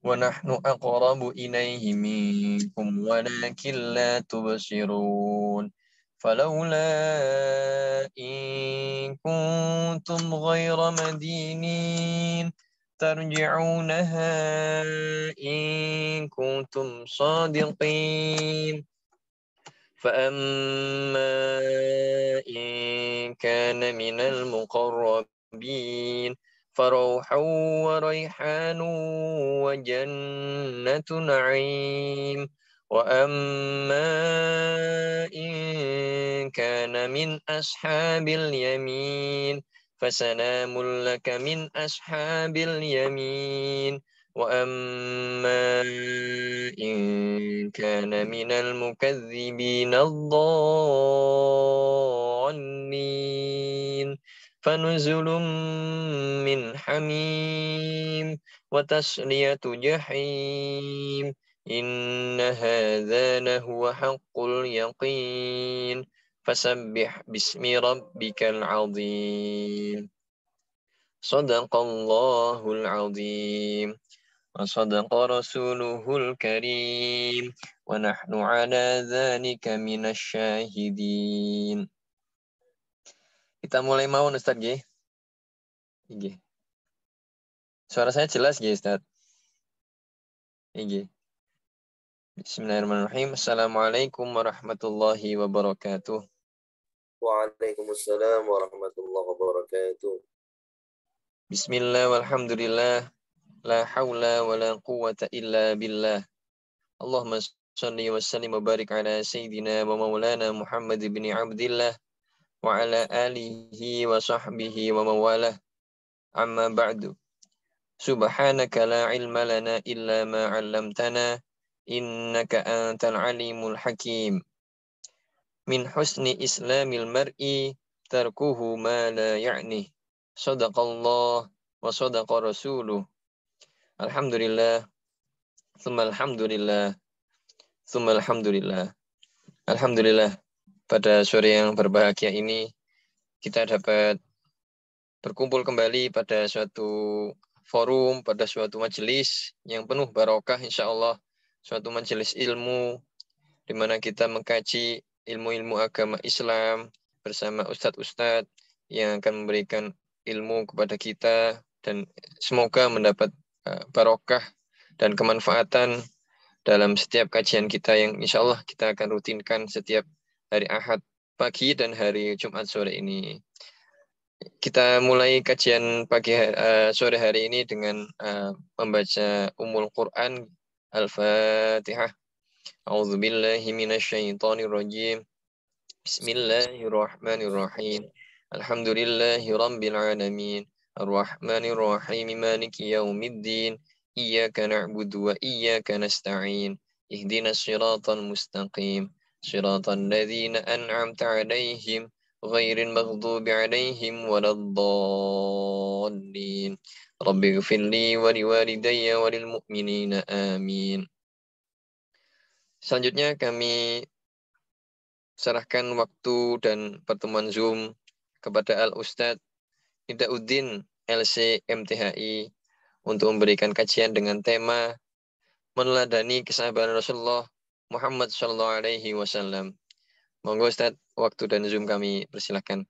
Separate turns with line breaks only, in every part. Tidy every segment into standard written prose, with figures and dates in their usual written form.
ونحن أقرب إليه منكم ولكن لا تبصرون فلولا إن كنتم غير مدينين ترجعونها إن كنتم صادقين فأما إن كان من المقربين فروح وريحان وجنة نعيم وأما إن كان من أصحاب اليمين فسلام لك من أصحاب اليمين وأما إن كان من المكذبين الضالين فنزل من حميم وتصلية جحيم إن هذا لهو حق اليقين فسبح باسم ربك العظيم صدق الله العظيم وصدق رسوله الكريم ونحن على ذلك من الشاهدين. Kita mulai mau Ustaz G. Suara saya jelas G Ustaz. Bismillahirrahmanirrahim. Assalamualaikum warahmatullahi wabarakatuh.
Waalaikumsalam warahmatullahi wabarakatuh.
Bismillah walhamdulillah. La hawla wa la quwwata illa billah. Allahumma salli wa sallim wa barik ala Sayyidina wa maulana Muhammad bin Abdillah wa ala alihi wa sahbihi wa mawalah. Amma ba'du. Subhanaka la ilma lana illa ma 'allamtana innaka antal alimul hakim. Min husni islamil mar'i tarkuhu ma la ya'ni. Sadaqallah wa sadaqa rasuluh. Alhamdulillah. Tsumma alhamdulillah. Tsumma alhamdulillah. Alhamdulillah, pada sore yang berbahagia ini kita dapat berkumpul kembali pada suatu forum, pada suatu majelis yang penuh barokah insyaallah, suatu majelis ilmu di mana kita mengkaji ilmu-ilmu agama Islam bersama ustadz-ustadz yang akan memberikan ilmu kepada kita dan semoga mendapat barokah dan kemanfaatan dalam setiap kajian kita yang insya Allah kita akan rutinkan setiap hari Ahad pagi dan hari Jumat sore ini. Kita mulai kajian sore hari ini dengan membaca Ummul Quran Al-Fatihah. A'udzubillahi minasyaitonirrajim. Bismillahirrahmanirrahim. Alhamdulillahi rabbil alamin. Ar-Rahmanir-Rahim. Maliki yaumiddin. Iyyaka na'budu wa iyyaka nasta'in. Ihdinas siratal mustaqim. Siratal ladzina an'amta 'alaihim ghairil maghdubi 'alaihim waladdallin. Rabbighfirli wa liwalidayya wa lil mu'minina amin. Selanjutnya kami serahkan waktu dan pertemuan Zoom kepada Al-Ustadz Nidauddin LC MTHI untuk memberikan kajian dengan tema meneladani kesabaran Rasulullah Muhammad SAW. Monggo Ustadz, waktu dan Zoom kami persilahkan.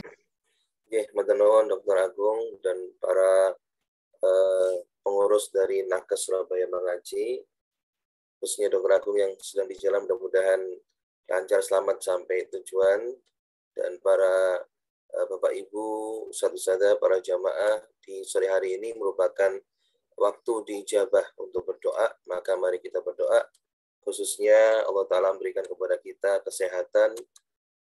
Oke, matur nuwun Dr. Agung dan para pengurus dari Nakes Surabaya Mengaji, khususnya Dr. Agung yang sedang di jalan, mudah-mudahan lancar selamat sampai tujuan, dan para Bapak Ibu, ustadz-ustadzah, para jamaah di sore hari ini merupakan waktu diijabah untuk berdoa, maka mari kita berdoa, khususnya Allah Ta'ala memberikan kepada kita kesehatan,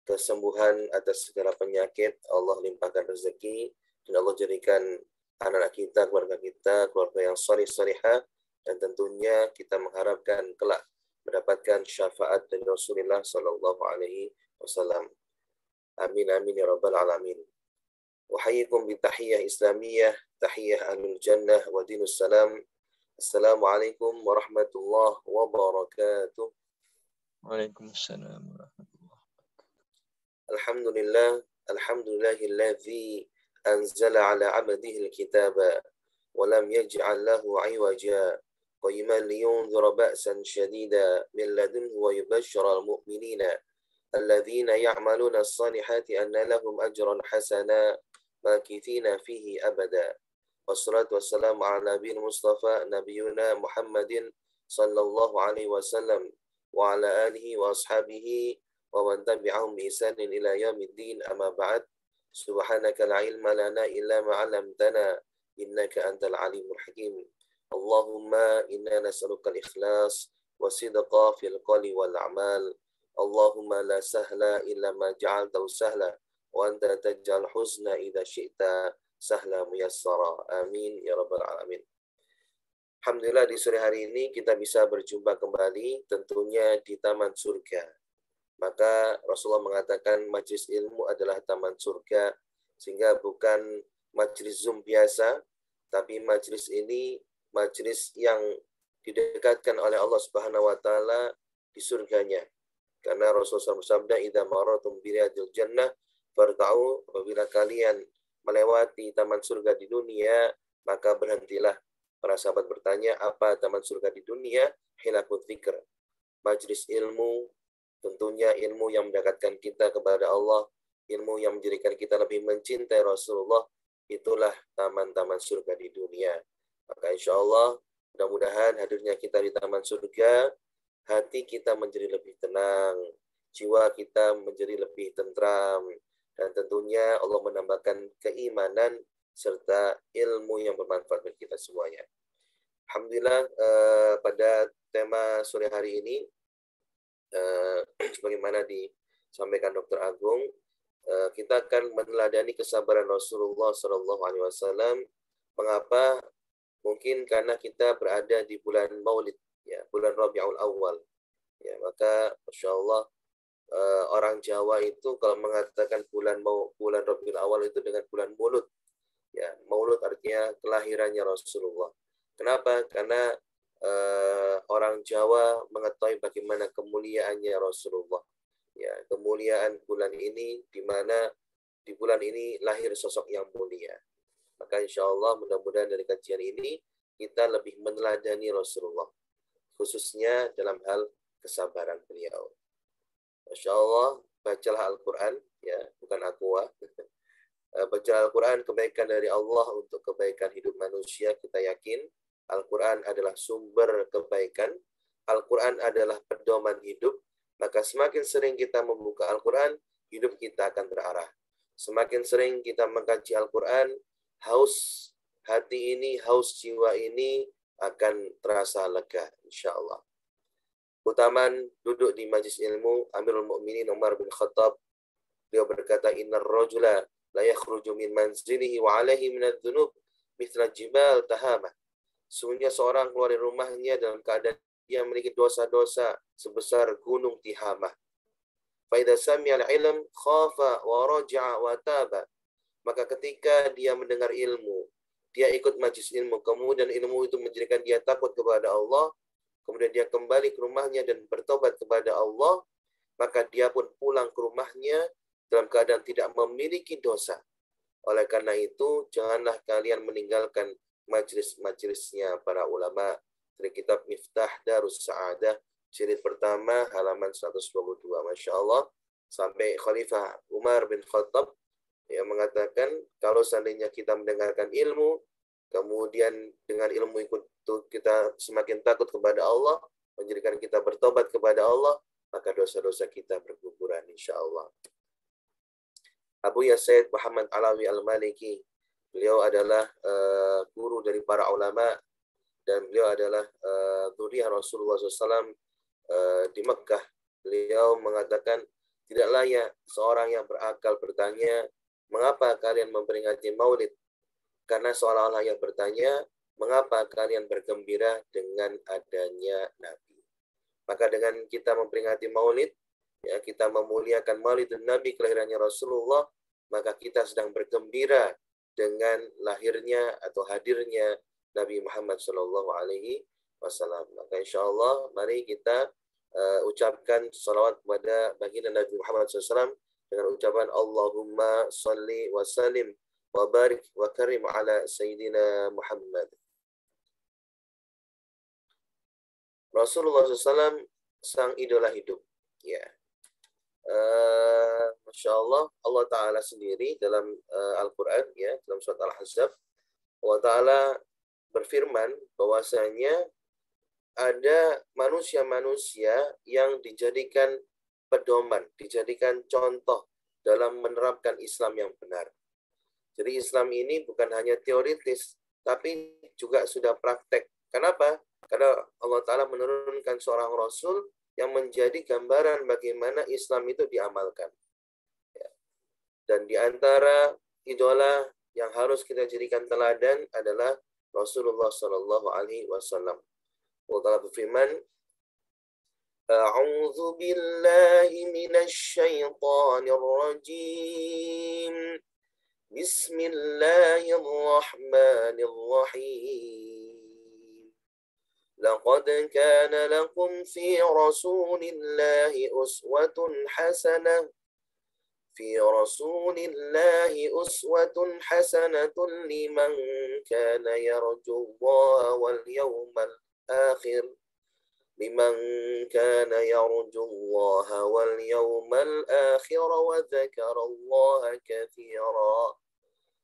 kesembuhan atas segala penyakit, Allah limpahkan rezeki, dan Allah jadikan anak-anak kita, keluarga yang sholih-sholihah, dan tentunya kita mengharapkan kelak mendapatkan syafaat dari Rasulullah Sallallahu Alaihi Wasallam. Amin amin ya rabbal alamin. Wahayyikum bitahiyyah islamiyah, tahiyyah ahlul jannah wa dinus salam. Assalamualaikum warahmatullahi wabarakatuh.
Waalaikumsalam warahmatullahi wabarakatuh.
Alhamdulillahilladzi anzala ala abdihi alkitaba wa lam yaj'al lahu 'iwaja قيما لينذر بأسا شديدا من لدنه ويبشر المؤمنين الذين يعملون الصالحات أن لهم أجرا حسنا ماكثين فيه أبدا. والصلاة والسلام على نبي المصطفى نبينا محمد صلى الله عليه وسلم وعلى آله وأصحابه ومن تبعهم بإحسان إلى يوم الدين. أما بعد، سبحانك لا علم لنا إلا ما علمتنا إنك أنت العليم الحكيم. اللهم إنا نسألك الإخلاص والصدق في القول والأعمال. اللهم لا سهل إلا ما جعلته سهلا وأنت تجعل الحزن إذا شئت sahla muyassara. Amin ya rabbal alamin. Alhamdulillah, di sore hari ini kita bisa berjumpa kembali tentunya di taman surga. Maka Rasulullah mengatakan majlis ilmu adalah taman surga, sehingga bukan majlis Zoom biasa, tapi majlis ini majlis yang didekatkan oleh Allah Subhanahu wa taala di surganya. Karena Rasulullah bersabda, "Idza maratum bi riyadil jannah farta'u," apabila kalian melewati taman surga di dunia, maka berhentilah. Para sahabat bertanya, apa taman surga di dunia? Hilakut dzikr. Majlis ilmu, tentunya ilmu yang mendekatkan kita kepada Allah, ilmu yang menjadikan kita lebih mencintai Rasulullah, itulah taman-taman surga di dunia. Maka insya Allah, mudah-mudahan hadirnya kita di taman surga, hati kita menjadi lebih tenang, jiwa kita menjadi lebih tentram, dan tentunya Allah menambahkan keimanan serta ilmu yang bermanfaat bagi kita semuanya. Alhamdulillah, pada tema sore hari ini, sebagaimana disampaikan Dr. Agung, kita akan meneladani kesabaran Rasulullah SAW. Mengapa? Mungkin karena kita berada di bulan Maulid, ya, bulan Rabiul Awal. Ya, maka Masya Allah, orang Jawa itu kalau mengatakan bulan Rabiul Awal itu dengan bulan Maulud. Ya, Maulud artinya kelahirannya Rasulullah. Kenapa? Karena orang Jawa mengetahui bagaimana kemuliaannya Rasulullah. Ya, kemuliaan bulan ini, di mana di bulan ini lahir sosok yang mulia. Maka insya Allah mudah-mudahan dari kajian ini kita lebih meneladani Rasulullah, khususnya dalam hal kesabaran beliau. Masya Allah, bacalah Al-Quran, ya, bukan aqua. Baca Al-Quran, kebaikan dari Allah untuk kebaikan hidup manusia. Kita yakin Al-Quran adalah sumber kebaikan. Al-Quran adalah pedoman hidup. Maka semakin sering kita membuka Al-Quran, hidup kita akan terarah. Semakin sering kita mengkaji Al-Quran, haus hati ini, haus jiwa ini akan terasa lega, insya Allah. Utaman duduk di majlis ilmu, Amirul Mukminin Umar bin Khattab, beliau berkata, "Innar rajula la yakhruju min manzilihi wa alaihi min adz-dzunub mithla jibal tahamah." Sungguhnya seorang keluar dari rumahnya dalam keadaan dia memiliki dosa-dosa sebesar gunung Tihamah. Fa idza sami'a al-ilm khafa wa raja'a wa taba. Maka ketika dia mendengar ilmu, dia ikut majlis ilmu, kemudian ilmu itu menjadikan dia takut kepada Allah, kemudian dia kembali ke rumahnya dan bertobat kepada Allah, maka dia pun pulang ke rumahnya dalam keadaan tidak memiliki dosa. Oleh karena itu, janganlah kalian meninggalkan majlis-majlisnya para ulama. Dari kitab Miftah Darus Sa'adah, jilid pertama, halaman 122. Masya Allah, sampai Khalifah Umar bin Khattab yang mengatakan, kalau seandainya kita mendengarkan ilmu, kemudian dengan ilmu itu kita semakin takut kepada Allah, menjadikan kita bertobat kepada Allah, maka dosa-dosa kita berguguran insya Allah. Abu Yazid Muhammad Alawi Al-Maliki, beliau adalah guru dari para ulama, dan beliau adalah dzurriyyah Rasulullah SAW di Mekkah. Beliau mengatakan, tidak layak seorang yang berakal bertanya, mengapa kalian memperingati maulid? Karena seolah-olah yang bertanya, mengapa kalian bergembira dengan adanya Nabi? Maka dengan kita memperingati maulid, ya, kita memuliakan maulid Nabi, kelahirannya Rasulullah, maka kita sedang bergembira dengan lahirnya atau hadirnya Nabi Muhammad SAW. Maka insya Allah, mari kita ucapkan salawat kepada baginda Nabi Muhammad SAW dengan ucapan Allahumma salli wa sallim wa barik wa karim ala Sayyidina Muhammad. Rasulullah SAW sang idola hidup. Ya, Masya Allah, Allah Ta'ala sendiri dalam Al-Quran, ya, dalam surat Al-Ahzab, Allah Ta'ala berfirman bahwasanya ada manusia-manusia yang dijadikan pedoman, dijadikan contoh dalam menerapkan Islam yang benar. Jadi Islam ini bukan hanya teoritis, tapi juga sudah praktek. Kenapa? Karena Allah Ta'ala menurunkan seorang Rasul yang menjadi gambaran bagaimana Islam itu diamalkan. Dan di antara idola yang harus kita jadikan teladan adalah Rasulullah Sallallahu Alaihi Wasallam. Allah Ta'ala berfirman, A'udzu billahi minasy syaithanir rajim. Bismillahirrahmanirrahim. Laqad kana lakum fi Rasulillahi uswatun hasanah. في رسول الله أسوة حسنة لمن كان يرجو الله واليوم الآخر وذكر الله كثيرا.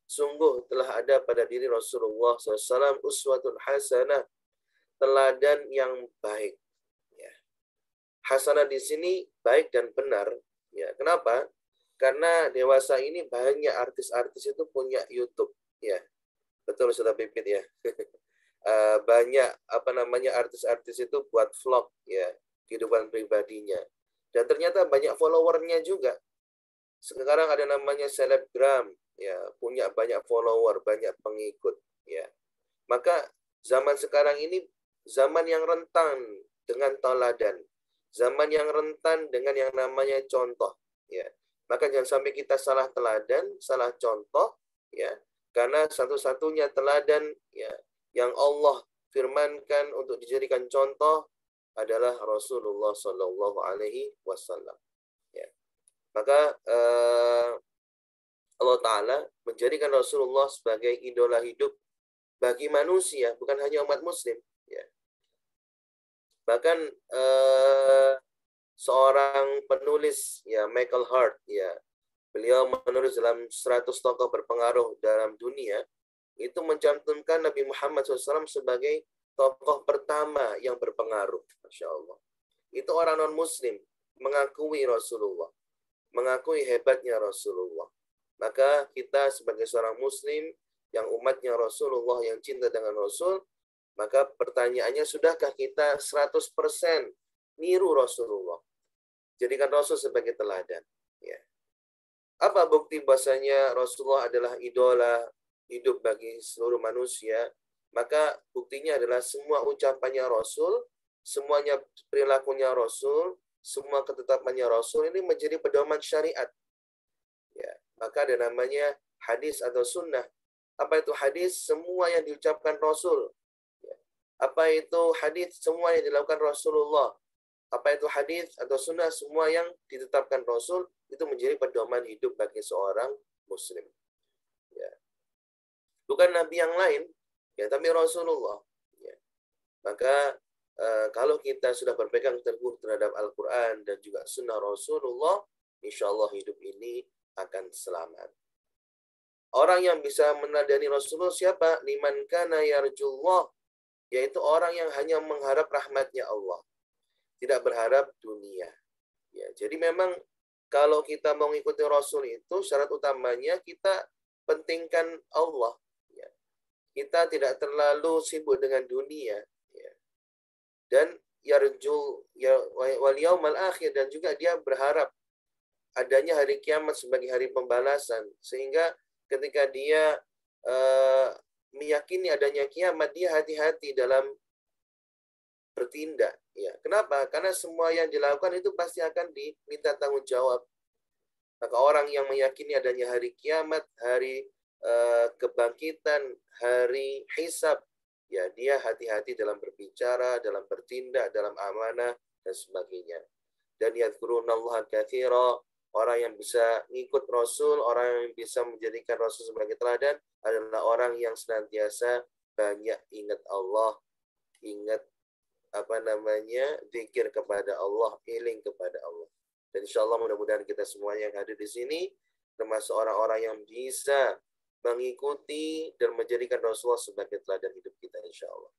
Sungguh telah ada pada diri Rasulullah SAW uswatun hasanah, teladan yang baik. Ya. Hasanah di sini baik dan benar. Ya, kenapa? Karena dewasa ini banyak artis-artis itu punya YouTube, ya, betul sudah Pipit ya. Banyak artis-artis itu buat vlog, ya, kehidupan pribadinya, dan ternyata banyak followernya juga. Sekarang ada namanya selebgram, ya, punya banyak follower, banyak pengikut, ya. Maka zaman sekarang ini zaman yang rentan dengan teladan, zaman yang rentan dengan yang namanya contoh, ya. Maka jangan sampai kita salah teladan, salah contoh, ya. Karena satu-satunya teladan, ya, yang Allah firmankan untuk dijadikan contoh adalah Rasulullah Sallallahu Alaihi Wasallam. Ya. Maka Allah Ta'ala menjadikan Rasulullah sebagai idola hidup bagi manusia, bukan hanya umat Muslim. Ya. Bahkan seorang penulis, ya, Michael Hart, ya, beliau menulis dalam 100 tokoh berpengaruh dalam dunia, itu mencantumkan Nabi Muhammad SAW sebagai tokoh pertama yang berpengaruh. Masya Allah. Itu orang non-Muslim mengakui Rasulullah, mengakui hebatnya Rasulullah. Maka kita sebagai seorang Muslim yang umatnya Rasulullah, yang cinta dengan Rasul, maka pertanyaannya, sudahkah kita 100% niru Rasulullah? Jadikan Rasul sebagai teladan. Ya. Apa bukti bahasanya Rasulullah adalah idola hidup bagi seluruh manusia? Maka buktinya adalah semua ucapannya Rasul, semuanya perilakunya Rasul, semua ketetapannya Rasul ini menjadi pedoman syariat. Ya. Maka ada namanya hadis atau sunnah. Apa itu hadis? Semua yang diucapkan Rasul. Ya. Apa itu hadis? Semua yang dilakukan Rasulullah. Apa itu hadis atau sunnah? Semua yang ditetapkan Rasul itu menjadi pedoman hidup bagi seorang Muslim. Ya. Bukan Nabi yang lain, ya, tapi Rasulullah. Ya. Maka kalau kita sudah berpegang teguh terhadap Al-Quran dan juga sunnah Rasulullah, insya Allah hidup ini akan selamat. Orang yang bisa meneladani Rasulullah siapa? Liman kana yarjullah, yaitu orang yang hanya mengharap rahmatnya Allah, tidak berharap dunia. Ya, jadi memang kalau kita mau mengikuti Rasul itu syarat utamanya kita pentingkan Allah. Ya. Kita tidak terlalu sibuk dengan dunia. Ya. Dan yarjul wal yaumal akhir, dan juga dia berharap adanya hari kiamat sebagai hari pembalasan, sehingga ketika dia meyakini adanya kiamat, dia hati-hati dalam bertindak. Ya, kenapa? Karena semua yang dilakukan itu pasti akan diminta tanggung jawab. Maka orang yang meyakini adanya hari kiamat, hari kebangkitan, hari hisab, ya, dia hati-hati dalam berbicara, dalam bertindak, dalam amanah dan sebagainya. Dan yadhkurunallaha katsira, orang yang bisa ngikut Rasul, orang yang bisa menjadikan Rasul sebagai teladan adalah orang yang senantiasa banyak ingat Allah, ingat zikir kepada Allah, iling kepada Allah. Dan insya Allah mudah-mudahan kita semuanya yang hadir di sini termasuk orang-orang yang bisa mengikuti dan menjadikan Rasulullah sebagai teladan hidup kita insya Allah.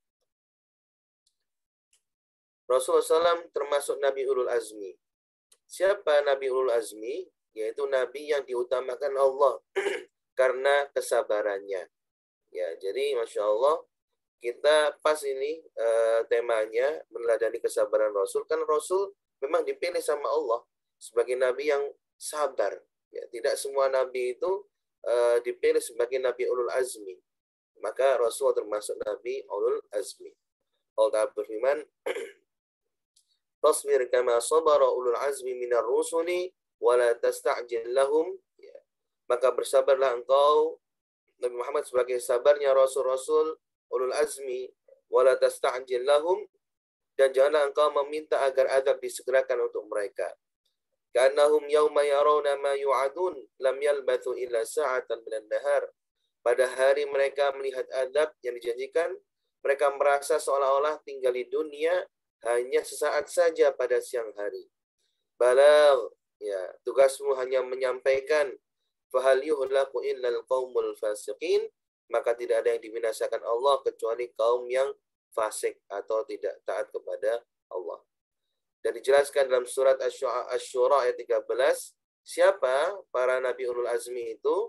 Rasulullah SAW termasuk Nabi Ulul Azmi. Siapa Nabi Ulul Azmi? Yaitu Nabi yang diutamakan Allah karena kesabarannya. Ya, jadi Masya Allah, kita pas ini temanya meneladani kesabaran Rasul. Kan Rasul memang dipilih sama Allah sebagai Nabi yang sabar. Ya, tidak semua Nabi itu dipilih sebagai Nabi Ulul Azmi. Maka Rasul termasuk Nabi Ulul Azmi. Allah berfirman, "Tasbir kama sabara ulul azmi minar rusuli wa la tasta'jil lahum." Ya. Maka bersabarlah engkau Nabi Muhammad sebagai sabarnya rasul-rasul ulul azmi wa la tasta'jil lahum, dan janganlah engkau meminta agar azab disegerakan untuk mereka. Ka'annahum yawma yarawna ma yu'adun lam yalbathu illa sa'atan minan nahar. Pada hari mereka melihat azab yang dijanjikan, mereka merasa seolah-olah tinggal di dunia hanya sesaat saja pada siang hari. Balagh, ya, tugasmu hanya menyampaikan. Fahal yuhlaku illal qaumul fasiqin, maka tidak ada yang dibinasakan Allah kecuali kaum yang fasik atau tidak taat kepada Allah. Dan dijelaskan dalam surat Asy-Syura ayat 13, siapa para nabi ulul azmi itu?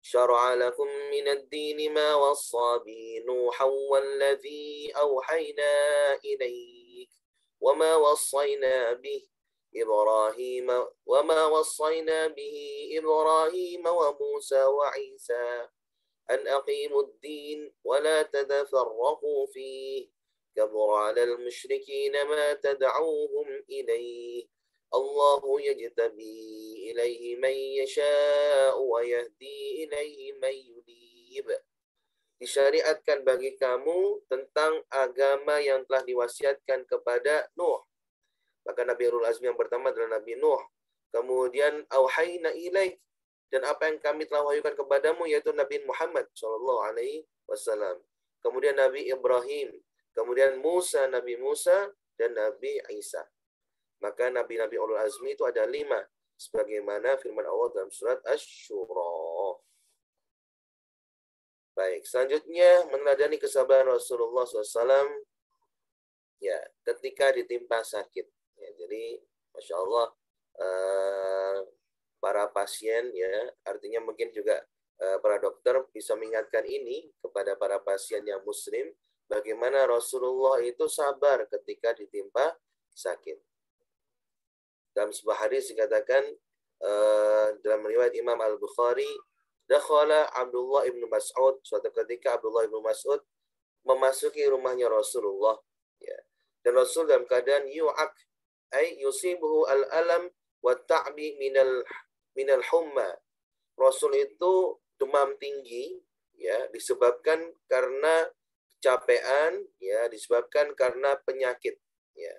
شرع لكم من الدين ما وصى به نوحا والذي أوحينا إليك وما وصينا به إبراهيم وموسى وعيسى أن أقيموا الدين ولا تتفرقوا فيه كبر على المشركين ما تدعوهم إليه الله يجتبي إليه من يشاء ويهدي إليه من ينيب. Disyariatkan bagi kamu tentang agama yang telah diwasiatkan kepada Nuh. Maka Nabi Ulul Azmi yang pertama adalah Nabi Nuh. Kemudian auhayna ilaik, dan apa yang kami telah wahyukan kepadamu yaitu Nabi Muhammad SAW. Kemudian Nabi Ibrahim, kemudian Musa, Nabi Musa, dan Nabi Isa. Maka Nabi-Nabi Ulul Azmi itu ada 5. Sebagaimana firman Allah dalam surat Asy-Syura. Baik, selanjutnya meneladani kesabaran Rasulullah SAW ya, ketika ditimpa sakit. Ya, jadi, Masya Allah, para pasien, ya, artinya mungkin juga para dokter bisa mengingatkan ini kepada para pasien yang muslim, bagaimana Rasulullah itu sabar ketika ditimpa sakit. Dalam sebuah hadis dikatakan dalam riwayat Imam Al-Bukhari, dakhala Abdullah ibn Mas'ud, suatu ketika Abdullah ibn Mas'ud memasuki rumahnya Rasulullah, ya. Dan Rasul dalam keadaan yu'ak, ay yusibuhu al-alam wa ta'bi minal humma. Rasul itu demam tinggi, ya, disebabkan karena kecapean, ya, disebabkan karena penyakit, ya.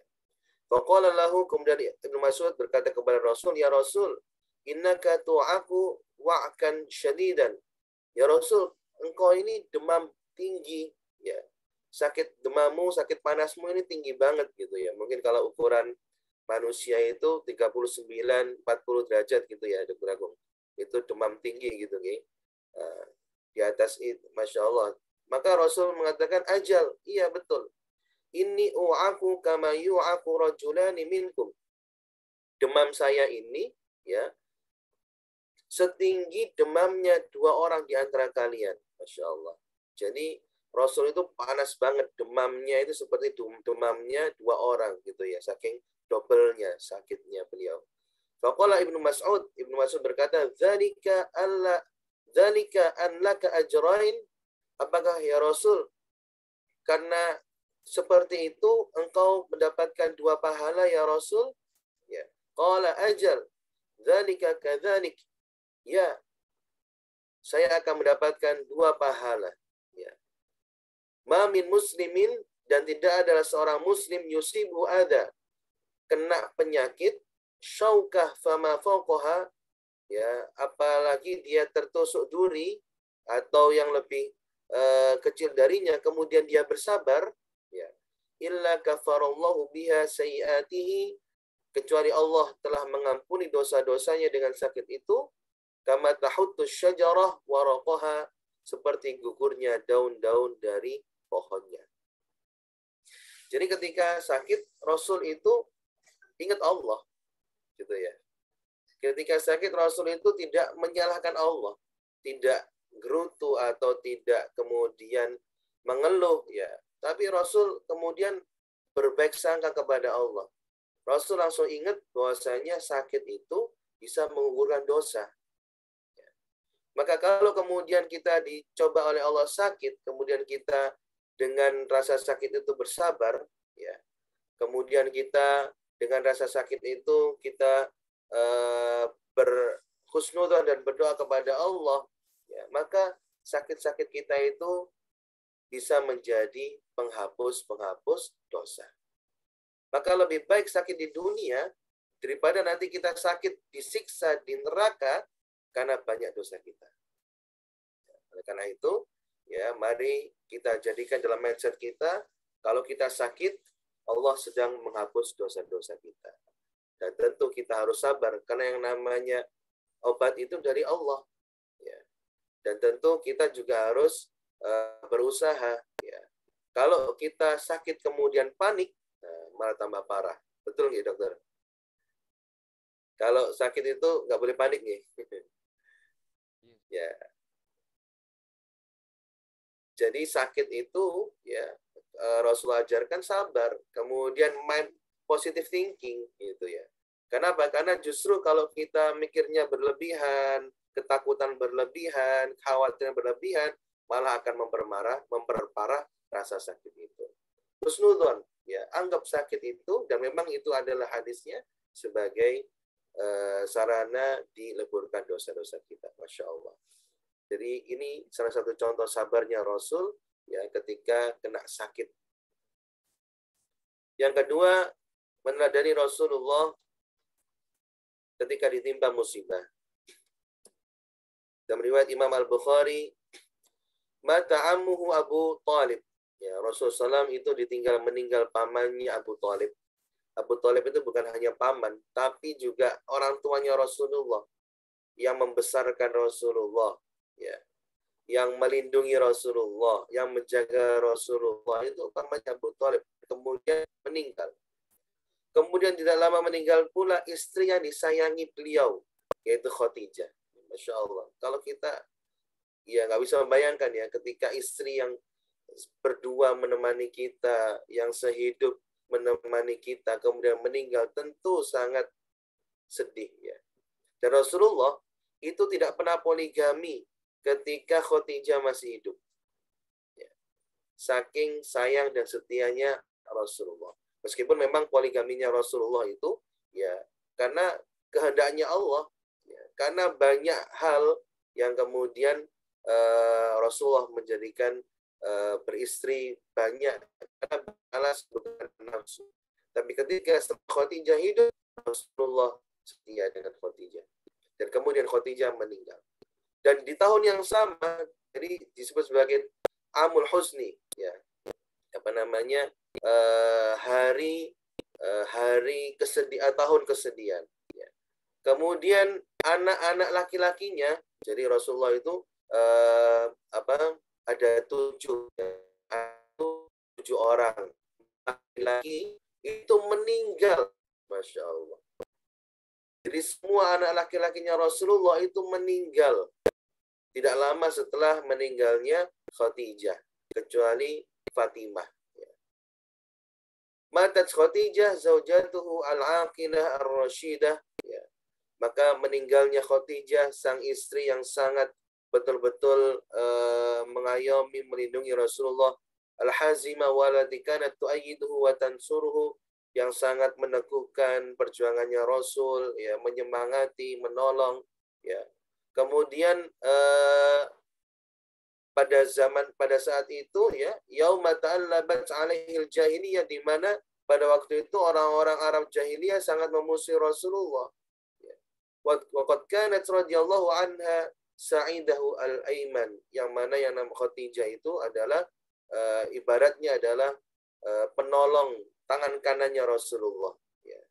Faqala lahu, kemudian Ibnu Mas'ud berkata kepada Rasul, ya Rasul, innaka tu'aku wa'kan syadidan. Ya Rasul, engkau ini demam tinggi, ya. Sakit demammu, sakit panasmu ini tinggi banget gitu ya. Mungkin kalau ukuran manusia itu 39-40 derajat gitu ya, Dr. Agung. Itu demam tinggi gitu ya. Di atas itu, Masya Allah. Maka Rasul mengatakan, ajal, iya betul. Inni u'aku kama yu'aku rajulani minkum. Demam saya ini, ya, setinggi demamnya 2 orang di antara kalian. Masya Allah. Jadi Rasul itu panas banget. Demamnya itu seperti demamnya 2 orang gitu ya. Saking dobelnya sakitnya beliau. Faqala Ibnu Mas'ud berkata, Dzalika an laka ajrain. Apakah ya Rasul, karena seperti itu engkau mendapatkan 2 pahala ya Rasul? Ya. Qala ajal, dzalika kadzalik. Ya, saya akan mendapatkan 2 pahala. Ya. Ma min muslimin, dan tidak adalah seorang muslim yusibu ada, kena penyakit, syaukah fama fawqaha, ya, apalagi dia tertusuk duri atau yang lebih kecil darinya, kemudian dia bersabar, ya. illa kafarallahu biha sayiatihi, kecuali Allah telah mengampuni dosa-dosanya dengan sakit itu, kama tahuttus syajarah waraqaha, seperti gugurnya daun-daun dari pohonnya. Jadi ketika sakit, Rasul itu ingat Allah, gitu ya. Ketika sakit, Rasul itu tidak menyalahkan Allah, tidak gerutu atau tidak kemudian mengeluh, ya. Tapi Rasul kemudian berbaik sangka kepada Allah. Rasul langsung ingat bahwasanya sakit itu bisa menggugurkan dosa. Maka kalau kemudian kita dicoba oleh Allah sakit, kemudian kita dengan rasa sakit itu bersabar, ya. Kemudian kita dengan rasa sakit itu kita berhusnudzon dan berdoa kepada Allah, ya, maka sakit-sakit kita itu bisa menjadi penghapus dosa. Maka lebih baik sakit di dunia daripada nanti kita sakit disiksa di neraka karena banyak dosa kita. Oleh karena itu, ya, mari kita jadikan dalam mindset kita, kalau kita sakit, Allah sedang menghapus dosa-dosa kita. Dan tentu kita harus sabar, karena yang namanya obat itu dari Allah. Ya. Dan tentu kita juga harus berusaha. Ya. Kalau kita sakit kemudian panik, malah tambah parah. Betul nggak, dokter? Kalau sakit itu nggak boleh panik nih. Ya. Jadi sakit itu, ya, Rasulullah ajarkan sabar, kemudian mind positive thinking, gitu ya. Kenapa? Karena justru kalau kita mikirnya berlebihan, ketakutan berlebihan, khawatiran berlebihan, malah akan memperparah rasa sakit itu. Husnudzon, ya, anggap sakit itu, dan memang itu adalah hadisnya, sebagai sarana dileburkan dosa-dosa kita. Masya Allah. Jadi ini salah satu contoh sabarnya Rasul, ya, ketika kena sakit. Yang kedua, meneladani Rasulullah ketika ditimpa musibah. Dalam riwayat Imam Al-Bukhari, mata ammuhu Abu Talib. Ya, Rasulullah SAW itu meninggal pamannya Abu Talib. Abu Talib itu bukan hanya paman, tapi juga orang tuanya Rasulullah, yang membesarkan Rasulullah, ya, yang melindungi Rasulullah, yang menjaga Rasulullah, itu pamannya Abu Talib. Kemudian meninggal. Kemudian tidak lama meninggal pula istri yang disayangi beliau, yaitu Khadijah. Masya Allah. Kalau kita, ya, nggak bisa membayangkan, ya, ketika istri yang berdua menemani kita, yang sehidup menemani kita, kemudian meninggal, tentu sangat sedih, ya. Dan Rasulullah itu tidak pernah poligami ketika Khadijah masih hidup. Ya. Saking sayang dan setianya Rasulullah. Meskipun memang poligaminya Rasulullah itu, ya, karena kehendaknya Allah, ya, karena banyak hal yang kemudian Rasulullah menjadikan beristri banyak, karena balas bukan nafsu. Tapi ketika Khadijah hidup, Rasulullah setia dengan Khadijah. Dan kemudian Khadijah meninggal. Dan di tahun yang sama, jadi disebut sebagai Amul Husni, ya, apa namanya, hari kesedihan, tahun kesedihan. Ya. Kemudian anak-anak laki-lakinya, jadi Rasulullah itu ada 7 orang laki-laki itu meninggal, Masya Allah. Jadi semua anak laki-lakinya Rasulullah itu meninggal tidak lama setelah meninggalnya Khadijah, kecuali Fatimah. Matat Khadijah zaujatuhu al-aqilah ar-rasyidah. Ya. Maka meninggalnya Khadijah, sang istri yang sangat betul-betul mengayomi, melindungi Rasulullah, al-hazimah walati kanat tu'ayyiduhu wa tansuruhu, yang sangat meneguhkan perjuangannya Rasul, ya, menyemangati, menolong, ya. Kemudian pada saat itu, ya, yauma ta'allabat 'alaihil jahiliyah, di mana pada waktu itu orang-orang Arab jahiliyah sangat memusuhi Rasulullah. Ya. Wa qad kanat radhiyallahu anha sa'idahu al-aiman, yang mana yang nama Khadijah itu adalah ibaratnya adalah penolong tangan kanannya Rasulullah. Ya.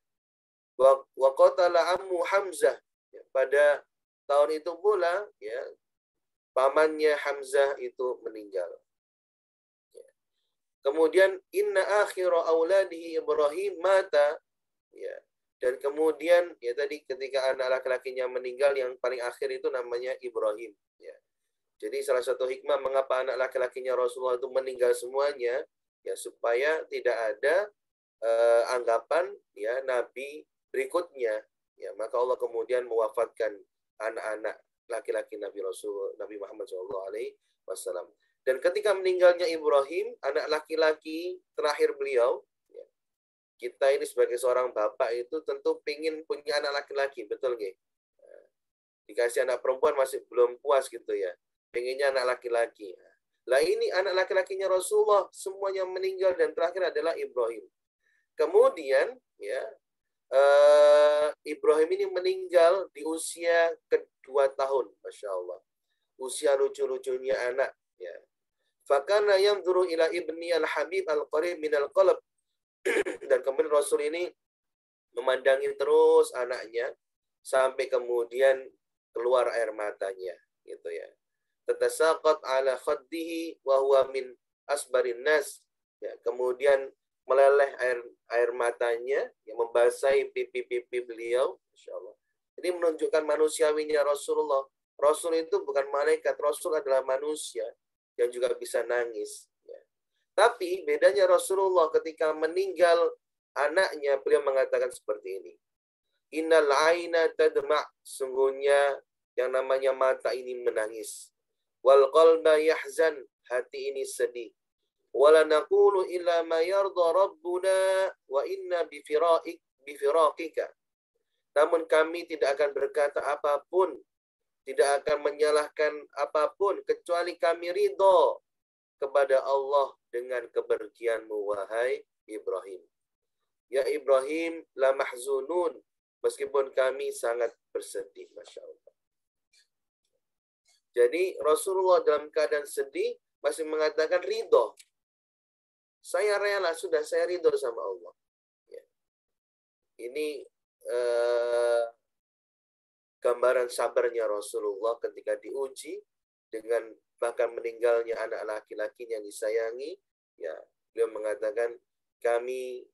Wa qatala ammu Hamzah. Ya. Pada tahun itu pula, ya, pamannya Hamzah itu meninggal. Ya. Kemudian inna akhira auladihi Ibrahim mata. Ya. Dan kemudian ya tadi ketika anak laki-lakinya meninggal yang paling akhir itu namanya Ibrahim. Ya. Jadi salah satu hikmah mengapa anak laki-lakinya Rasulullah itu meninggal semuanya, ya supaya tidak ada anggapan ya nabi berikutnya. Ya, maka Allah kemudian mewafatkan anak-anak laki-laki Nabi Muhammad SAW. Dan ketika meninggalnya Ibrahim, anak laki-laki terakhir beliau, ya, kita ini sebagai seorang bapak itu tentu pengen punya anak laki-laki, betul nggih? Dikasih anak perempuan masih belum puas gitu ya. Pengennya anak laki-laki. Lah ini anak laki-lakinya Rasulullah semuanya meninggal dan terakhir adalah Ibrahim. Kemudian ya Ibrahim ini meninggal di usia kedua tahun, masya Allah. Usia lucu-lucunya anak. Ya. Fakana yanzuru ila ibni al-habib al-qarib min al-qalb. Dan kemudian Rasul ini memandangi terus anaknya sampai kemudian keluar air matanya, gitu ya. Tatasaqat ala khaddihi wa huwa min asbarin nas. Ya, kemudian meleleh air matanya yang membasahi pipi-pipi beliau, insyaallah. Ini menunjukkan manusiawinya Rasulullah. Rasul itu bukan malaikat, Rasul adalah manusia yang juga bisa nangis. Ya. Tapi bedanya Rasulullah ketika meninggal anaknya, beliau mengatakan seperti ini. Innal aina tadma', sungguhnya yang namanya mata ini menangis. Wal qalba yahzan, hati ini sedih. Wala naqulu illa ma yarda rabbuna wa inna bifiraqika. Namun kami tidak akan berkata apapun, tidak akan menyalahkan apapun kecuali kami ridho kepada Allah dengan kepergianmu wahai Ibrahim. Ya Ibrahim la mahzunun, meskipun kami sangat bersedih, masya Allah. Jadi Rasulullah dalam keadaan sedih masih mengatakan ridho. Saya rela, sudah saya ridho sama Allah. Ya. Ini gambaran sabarnya Rasulullah ketika diuji dengan bahkan meninggalnya anak laki-laki yang disayangi. Ya, beliau mengatakan kami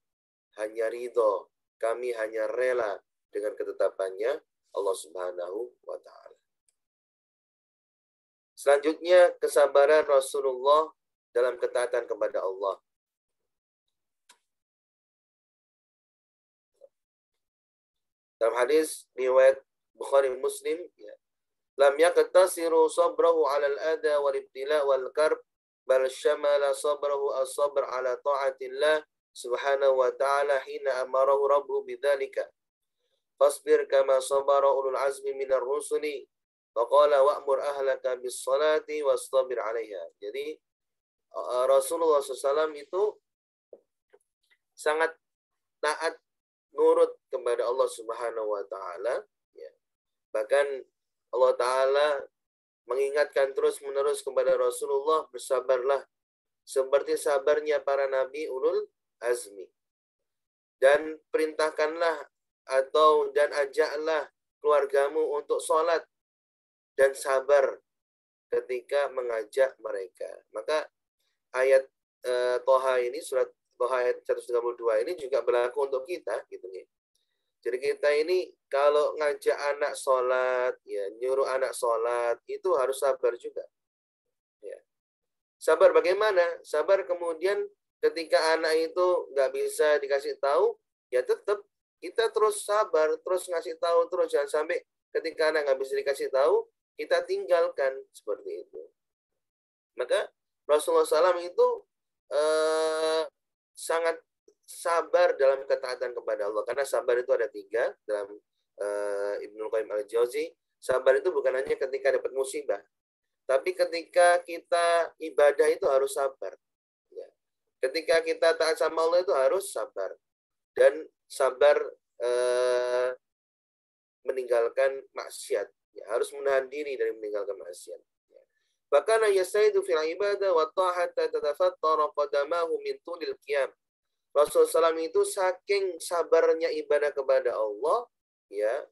hanya ridho, kami hanya rela dengan ketetapannya Allah Subhanahu wa Ta'ala. Selanjutnya kesabaran Rasulullah dalam ketaatan kepada Allah. Dalam hadis riwayat Bukhari Muslim, ya, lam yaqtasiru sabrahu 'ala al-adha wal ibtila wal karb bal shamala sabrahu as-sabr 'ala ta'atillah subhanahu wa ta'ala hina amarahu rabbuhu bidzalika. Fasbir kama sabara ulul azmi minar rusuli wa qala wa'mur ahlaka bis salati wastabir 'alaiha. Jadi Rasulullah SAW itu sangat taat nurut kepada Allah Subhanahu wa Ta'ala. Ya. Bahkan Allah Ta'ala mengingatkan terus-menerus kepada Rasulullah, bersabarlah seperti sabarnya para nabi ulul azmi. Dan perintahkanlah dan ajaklah keluargamu untuk sholat dan sabar ketika mengajak mereka. Maka ayat Toha ini, surat Toha ayat 132 ini juga berlaku untuk kita, gitu nih. Jadi kita ini kalau ngajak anak sholat, ya nyuruh anak sholat, itu harus sabar juga. Ya. Sabar bagaimana? Sabar kemudian ketika anak itu nggak bisa dikasih tahu, ya tetap kita terus sabar, terus ngasih tahu terus, jangan sampai ketika anak nggak bisa dikasih tahu, kita tinggalkan seperti itu. Maka Rasulullah SAW itu sangat sabar dalam ketaatan kepada Allah. Karena sabar itu ada 3 dalam Ibnu Qayyim al-Jauzi. Sabar itu bukan hanya ketika dapat musibah, tapi ketika kita ibadah itu harus sabar. Ya. Ketika kita taat sama Allah itu harus sabar. Dan sabar meninggalkan maksiat. Ya, harus menahan diri dari meninggalkan maksiat. Ya. Bahkan yastaidu fil ibadah wa ta'ata tatafattara qadamahu min tulil qiyam. Rasulullah SAW itu saking sabarnya ibadah kepada Allah, ya,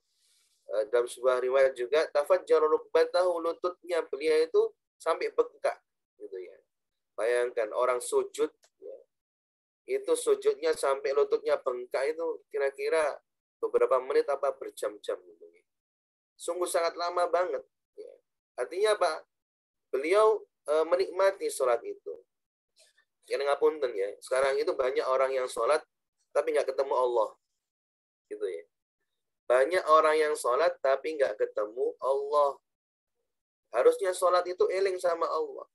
dalam sebuah riwayat juga tafajjara rukbatahu, lututnya beliau itu sampai bengkak, gitu ya. Bayangkan orang sujud, ya, itu sujudnya sampai lututnya bengkak itu kira-kira beberapa menit apa berjam-jam, gitu ya. Sungguh sangat lama banget. Ya. Artinya apa? Beliau menikmati sholat itu. Yang ngapunten ya, sekarang itu banyak orang yang sholat tapi nggak ketemu Allah, gitu ya. Banyak orang yang sholat tapi nggak ketemu Allah. Harusnya sholat itu eling sama Allah.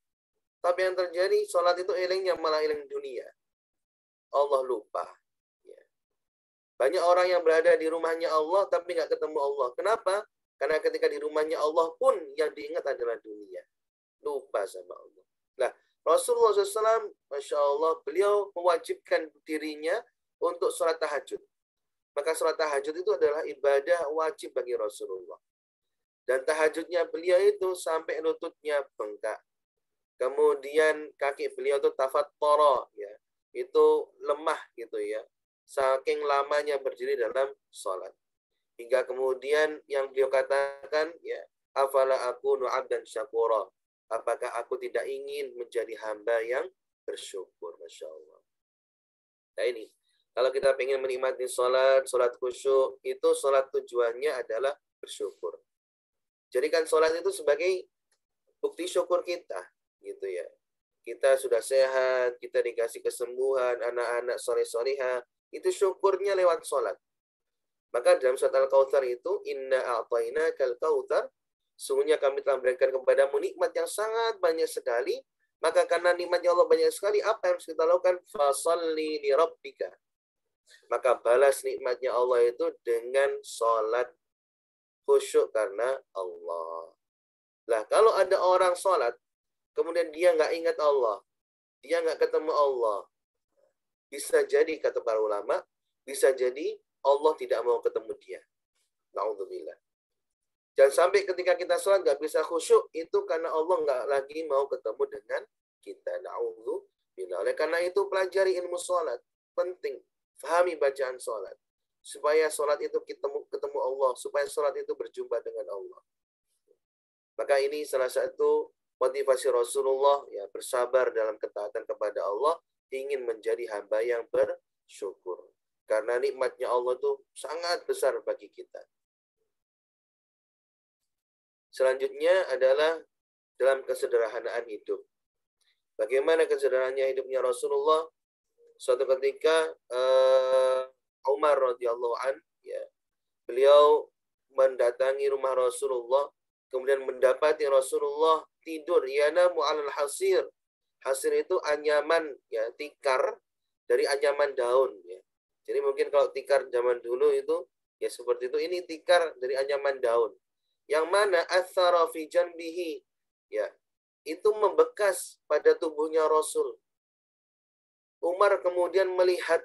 Tapi yang terjadi sholat itu elingnya malah eling dunia. Allah lupa. Ya. Banyak orang yang berada di rumahnya Allah tapi nggak ketemu Allah. Kenapa? Karena ketika di rumahnya Allah pun yang diingat adalah dunia. Lupa sama Allah. Nah, Rasulullah SAW, Masya Allah, beliau mewajibkan dirinya untuk sholat tahajud. Maka sholat tahajud itu adalah ibadah wajib bagi Rasulullah. Dan tahajudnya beliau itu sampai lututnya bengkak. Kemudian kaki beliau itu tafattara, ya, itu lemah gitu ya. Saking lamanya berdiri dalam sholat. Hingga kemudian yang beliau katakan, ya, afala akunu abdan syakura. Apakah aku tidak ingin menjadi hamba yang bersyukur? Masya Allah. Nah ini, kalau kita ingin menikmati sholat khusyuk, itu sholat tujuannya adalah bersyukur. Jadikan sholat itu sebagai bukti syukur kita, gitu ya. Kita sudah sehat, kita dikasih kesembuhan, anak-anak soleh-soleha, itu syukurnya lewat sholat. Maka dalam surat Al-Kautsar itu, inna a'tainakal kautsar, sungguhnya kami telah memberikan kepadamu nikmat yang sangat banyak sekali. Maka karena nikmatnya Allah banyak sekali, apa yang harus kita lakukan? Fasalli li rabbika. Maka balas nikmatnya Allah itu dengan sholat khusyuk karena Allah. Lah kalau ada orang sholat, kemudian dia nggak ingat Allah, dia nggak ketemu Allah, bisa jadi kata para ulama, bisa jadi Allah tidak mau ketemu dia. Na'udzubillah. Jangan sampai ketika kita sholat nggak bisa khusyuk, itu karena Allah nggak lagi mau ketemu dengan kita. Na'udzubillah. Oleh karena itu pelajari ilmu sholat. Penting. Fahami bacaan sholat. Supaya sholat itu ketemu Allah. Supaya sholat itu berjumpa dengan Allah. Maka ini salah satu motivasi Rasulullah, ya, bersabar dalam ketaatan kepada Allah, ingin menjadi hamba yang bersyukur. Karena nikmatnya Allah itu sangat besar bagi kita. Selanjutnya adalah dalam kesederhanaan hidup. Bagaimana kesederhanaannya hidupnya Rasulullah? Suatu ketika Umar radhiyallahu an, ya, beliau mendatangi rumah Rasulullah, kemudian mendapati Rasulullah tidur, yanamu 'alal hasir. Hasir itu anyaman, ya, tikar dari anyaman daun, ya. Jadi mungkin kalau tikar zaman dulu itu ya seperti itu, ini tikar dari anyaman daun. Yang mana athara fi janbihi, ya, itu membekas pada tubuhnya Rasul. Umar kemudian melihat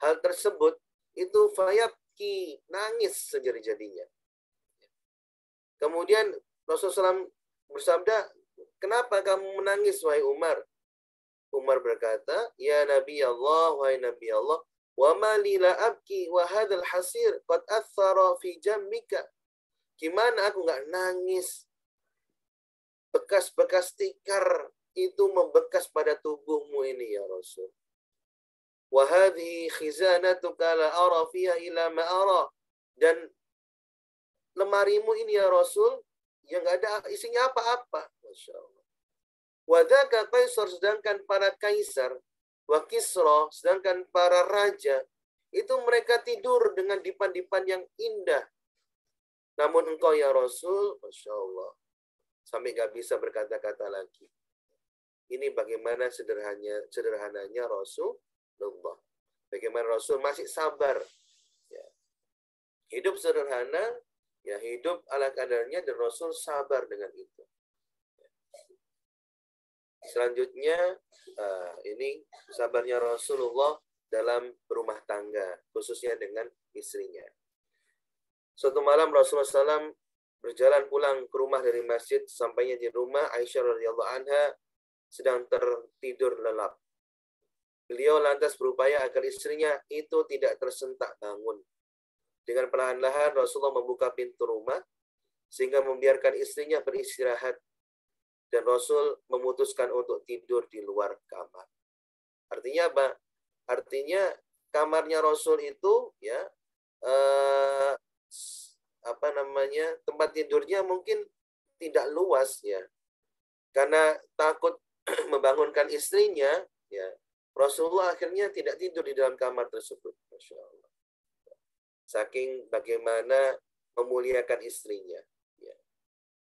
hal tersebut, itu fayabki, nangis sejadi-jadinya. Kemudian Rasulullah SAW bersabda, kenapa kamu menangis wahai Umar? Umar berkata, ya Nabi Allah, wahai Nabi Allah, wa ma li la abki wa hadzal hasir qad athara fi jambika. Gimana aku nggak nangis? Bekas-bekas tikar itu membekas pada tubuhmu ini ya Rasul. Wa hadhihi khizanatuka la ara fiha ila ma ara. Dan lemarimu ini ya Rasul, yang nggak ada isinya apa-apa. Masya Allah. Wa dzaka Kaisar, sedangkan para kaisar, wa Kisra, sedangkan para raja, itu mereka tidur dengan dipan-dipan yang indah. Namun engkau ya Rasul, Masya Allah, sampai nggak bisa berkata-kata lagi. Ini bagaimana sederhananya Rasulullah. Bagaimana Rasul masih sabar. Ya. Hidup sederhana, ya, hidup ala kadarnya, dan Rasul sabar dengan itu. Selanjutnya, ini sabarnya Rasulullah dalam berumah tangga, khususnya dengan istrinya. Suatu malam Rasulullah SAW berjalan pulang ke rumah dari masjid. Sampainya di rumah, Aisyah radhiyallahu anha sedang tertidur lelap. Beliau lantas berupaya agar istrinya itu tidak tersentak bangun. Dengan perlahan-lahan Rasulullah membuka pintu rumah sehingga membiarkan istrinya beristirahat, dan Rasul memutuskan untuk tidur di luar kamar. Artinya apa? Artinya kamarnya Rasul itu ya tempat tidurnya mungkin tidak luas ya. Karena takut membangunkan istrinya, ya Rasulullah akhirnya tidak tidur di dalam kamar tersebut. Masya Allah. Saking bagaimana memuliakan istrinya.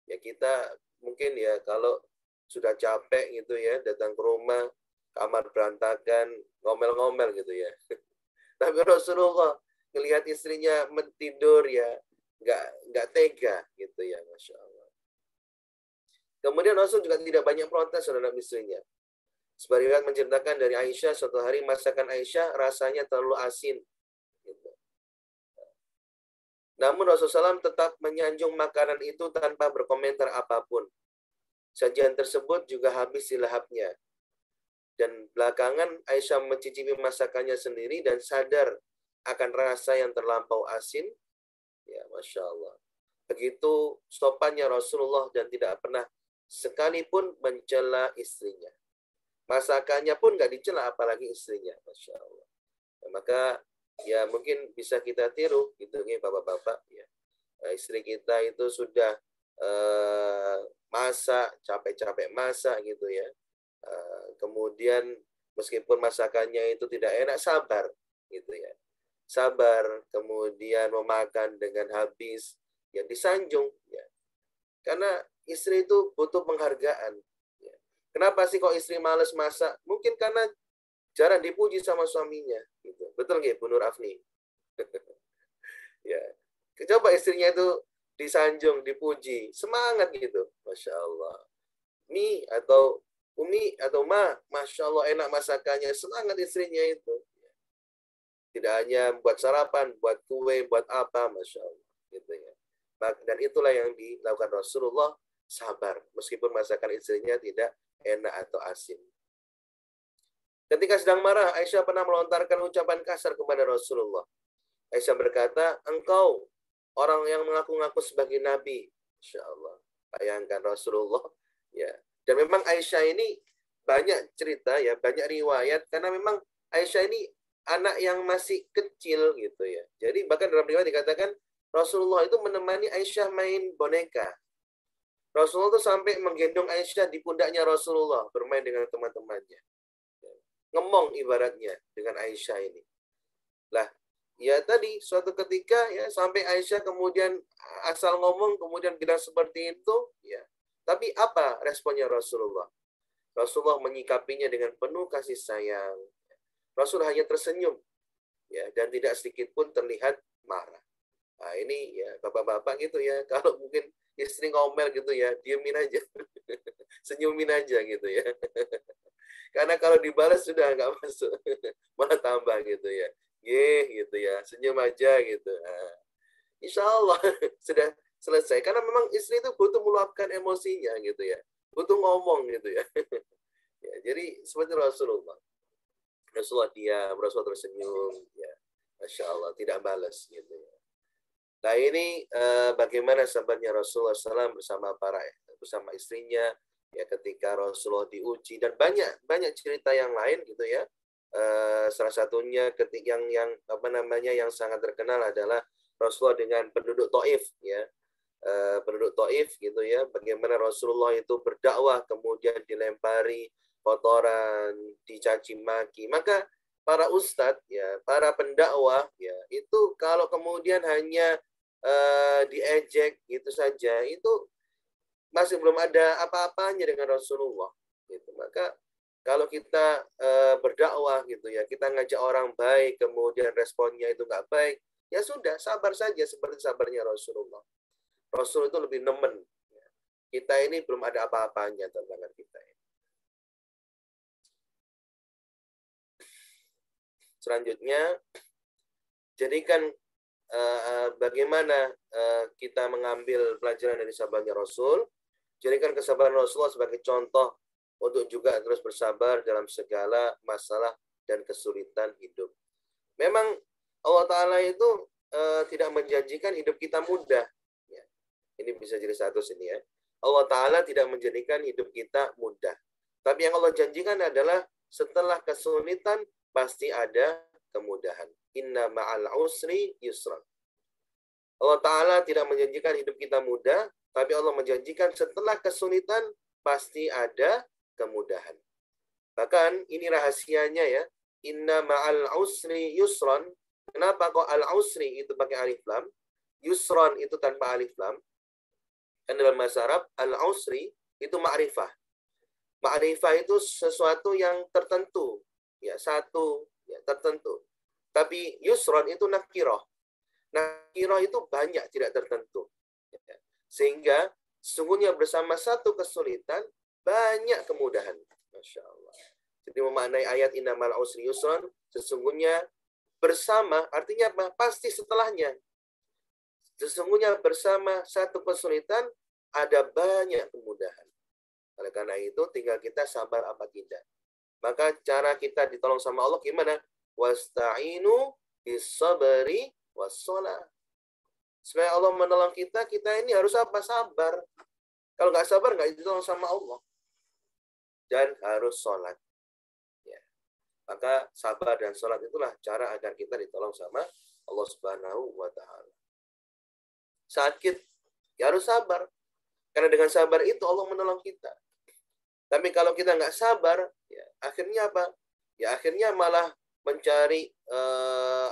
Ya kita mungkin ya kalau sudah capek gitu ya, datang ke rumah, kamar berantakan, ngomel-ngomel gitu ya. Tapi Rasulullah melihat istrinya tidur ya, nggak tega gitu ya, Masya Allah. Kemudian Rasul juga tidak banyak protes terhadap istrinya. Sebagai riwayat menceritakan dari Aisyah, suatu hari masakan Aisyah rasanya terlalu asin. Gitu. Namun Rasulullah SAW tetap menyanjung makanan itu tanpa berkomentar apapun. Sajian tersebut juga habis dilahapnya. Dan belakangan Aisyah mencicipi masakannya sendiri dan sadar akan rasa yang terlampau asin. Ya, Masya Allah. Begitu sopannya Rasulullah dan tidak pernah sekalipun mencela istrinya. Masakannya pun nggak dicela, apalagi istrinya. Masya Allah. Ya, maka ya mungkin bisa kita tiru gitu nih bapak-bapak ya. Istri kita itu sudah masak, capek-capek masak gitu ya. Kemudian meskipun masakannya itu tidak enak, sabar gitu ya. Sabar, kemudian memakan dengan habis, ya disanjung ya. Karena istri itu butuh penghargaan. Ya. Kenapa sih kok istri males masak? Mungkin karena jarang dipuji sama suaminya. Gitu. Betul nggak, Bu Nur Afni? Ya. Coba istrinya itu disanjung, dipuji, semangat gitu. Masya Allah. Mi atau Umi atau Ma, Masya Allah enak masakannya, semangat istrinya itu. Tidak hanya buat sarapan, buat kue, buat apa, Masya Allah. Gitu ya. Dan itulah yang dilakukan Rasulullah, sabar. Meskipun masakan istrinya tidak enak atau asin. Ketika sedang marah, Aisyah pernah melontarkan ucapan kasar kepada Rasulullah. Aisyah berkata, engkau orang yang mengaku-ngaku sebagai Nabi. Masya Allah. Bayangkan Rasulullah. Ya. Dan memang Aisyah ini banyak cerita, ya, banyak riwayat. Karena memang Aisyah ini anak yang masih kecil gitu ya. Jadi bahkan dalam riwayat dikatakan, Rasulullah itu menemani Aisyah main boneka. Rasulullah itu sampai menggendong Aisyah di pundaknya Rasulullah, bermain dengan teman-temannya. Ngemong ibaratnya dengan Aisyah ini. Lah, ya tadi suatu ketika ya sampai Aisyah kemudian asal ngomong kemudian bilang seperti itu, ya. Tapi apa responnya Rasulullah? Rasulullah menyikapinya dengan penuh kasih sayang. Rasul hanya tersenyum, ya, dan tidak sedikit pun terlihat marah. Nah, ini ya bapak-bapak gitu ya, kalau mungkin istri ngomel gitu ya, diemin aja, senyumin aja gitu ya. Karena kalau dibalas sudah nggak masuk, malah tambah gitu ya. Gitu ya, senyum aja gitu. Nah, insya Allah sudah selesai. Karena memang istri itu butuh meluapkan emosinya gitu ya, butuh ngomong gitu ya. Ya, jadi seperti Rasulullah diam, Rasulullah tersenyum, ya, Masya Allah, tidak balas gitu ya. Nah ini bagaimana sahabatnya Rasulullah SAW bersama istrinya ya ketika Rasulullah diuji, dan banyak cerita yang lain gitu ya. Salah satunya ketika yang sangat terkenal adalah Rasulullah dengan penduduk Taif ya. Penduduk Taif gitu ya, bagaimana Rasulullah itu berdakwah kemudian dilempari kotoran, dicaci maki. Maka para ustadz ya, para pendakwah ya, itu kalau kemudian hanya diejek gitu saja, itu masih belum ada apa-apanya dengan Rasulullah gitu. Maka kalau kita berdakwah gitu ya, kita ngajak orang baik kemudian responnya itu nggak baik, ya sudah, sabar saja seperti sabarnya Rasulullah. Rasul itu lebih nemen. Kita ini belum ada apa-apanya tentang kita. Selanjutnya, jadikan bagaimana kita mengambil pelajaran dari sahabatnya Rasul, jadikan kesabaran Rasulullah sebagai contoh untuk juga terus bersabar dalam segala masalah dan kesulitan hidup. Memang Allah Ta'ala itu tidak menjanjikan hidup kita mudah. Ya. Ini bisa jadi satu sini ya. Allah Ta'ala tidak menjadikan hidup kita mudah. Tapi yang Allah janjikan adalah setelah kesulitan pasti ada kemudahan. Inna ma'al usri yusran. Allah Ta'ala tidak menjanjikan hidup kita mudah, tapi Allah menjanjikan setelah kesulitan pasti ada kemudahan. Bahkan ini rahasianya ya. Inna ma'al usri yusran. Kenapa kok al-usri itu pakai alif lam? Yusran itu tanpa alif lam. Kan dalam bahasa Arab, al-usri itu ma'rifah. Ma'rifah itu sesuatu yang tertentu. Ya, satu, ya, tertentu. Tapi yusran itu nakirah. Nakirah itu banyak, tidak tertentu. Ya. Sehingga sesungguhnya bersama satu kesulitan, banyak kemudahan. Masya Allah. Jadi memaknai ayat innamal usri yusran, sesungguhnya bersama, artinya apa? Pasti setelahnya. Sesungguhnya bersama satu kesulitan, ada banyak kemudahan. Oleh karena itu, tinggal kita sabar apa tidak. Maka cara kita ditolong sama Allah gimana? Wasta'inu bis-sabri was-shalah. Supaya Allah menolong kita, kita ini harus apa? Sabar. Kalau nggak sabar, nggak ditolong sama Allah. Dan harus sholat. Ya. Maka sabar dan sholat itulah cara agar kita ditolong sama Allah Subhanahu wa Ta'ala. Sakit, ya harus sabar. Karena dengan sabar itu Allah menolong kita. Tapi kalau kita nggak sabar, ya akhirnya apa? Ya akhirnya malah mencari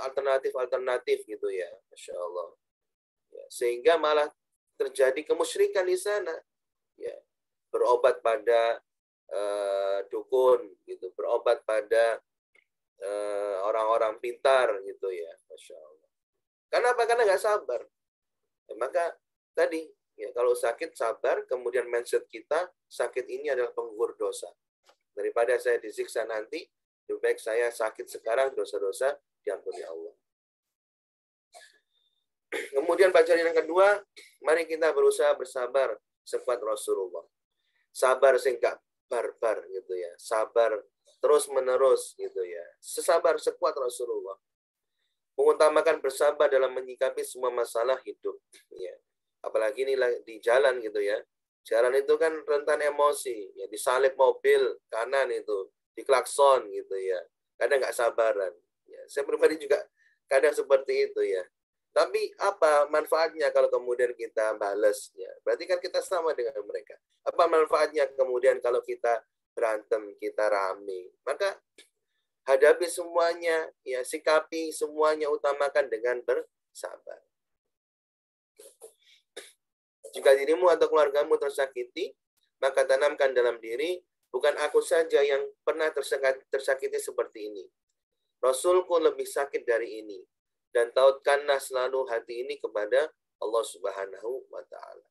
alternatif-alternatif gitu ya, Masya Allah. Ya, sehingga malah terjadi kemusyrikan di sana. Ya, berobat pada dukun, gitu, berobat pada orang-orang pintar, gitu ya, Masya Allah. Kenapa? Karena nggak sabar. Ya, maka tadi ya kalau sakit sabar, kemudian mindset kita sakit ini adalah penggugur dosa. Daripada saya disiksa nanti, lebih baik saya sakit sekarang, dosa-dosa diampuni Allah. Kemudian pelajaran yang kedua, mari kita berusaha bersabar sekuat Rasulullah. Sabar singkat barbar gitu ya, sabar terus menerus gitu ya, sesabar sekuat Rasulullah. Mengutamakan bersabar dalam menyikapi semua masalah hidup ya. Apalagi ini di jalan gitu ya. Jalan itu kan rentan emosi, ya disalip mobil kanan itu, diklakson gitu ya. Kadang nggak sabaran. Ya, saya pribadi juga kadang seperti itu ya. Tapi apa manfaatnya kalau kemudian kita balas ya? Berarti kan kita sama dengan mereka. Apa manfaatnya kemudian kalau kita berantem, kita rame? Maka hadapi semuanya, ya sikapi semuanya, utamakan dengan bersabar. Jika dirimu atau keluargamu tersakiti, maka tanamkan dalam diri, bukan aku saja yang pernah tersakiti seperti ini. Rasulku lebih sakit dari ini. Dan tautkanlah selalu hati ini kepada Allah Subhanahu wa Ta'ala.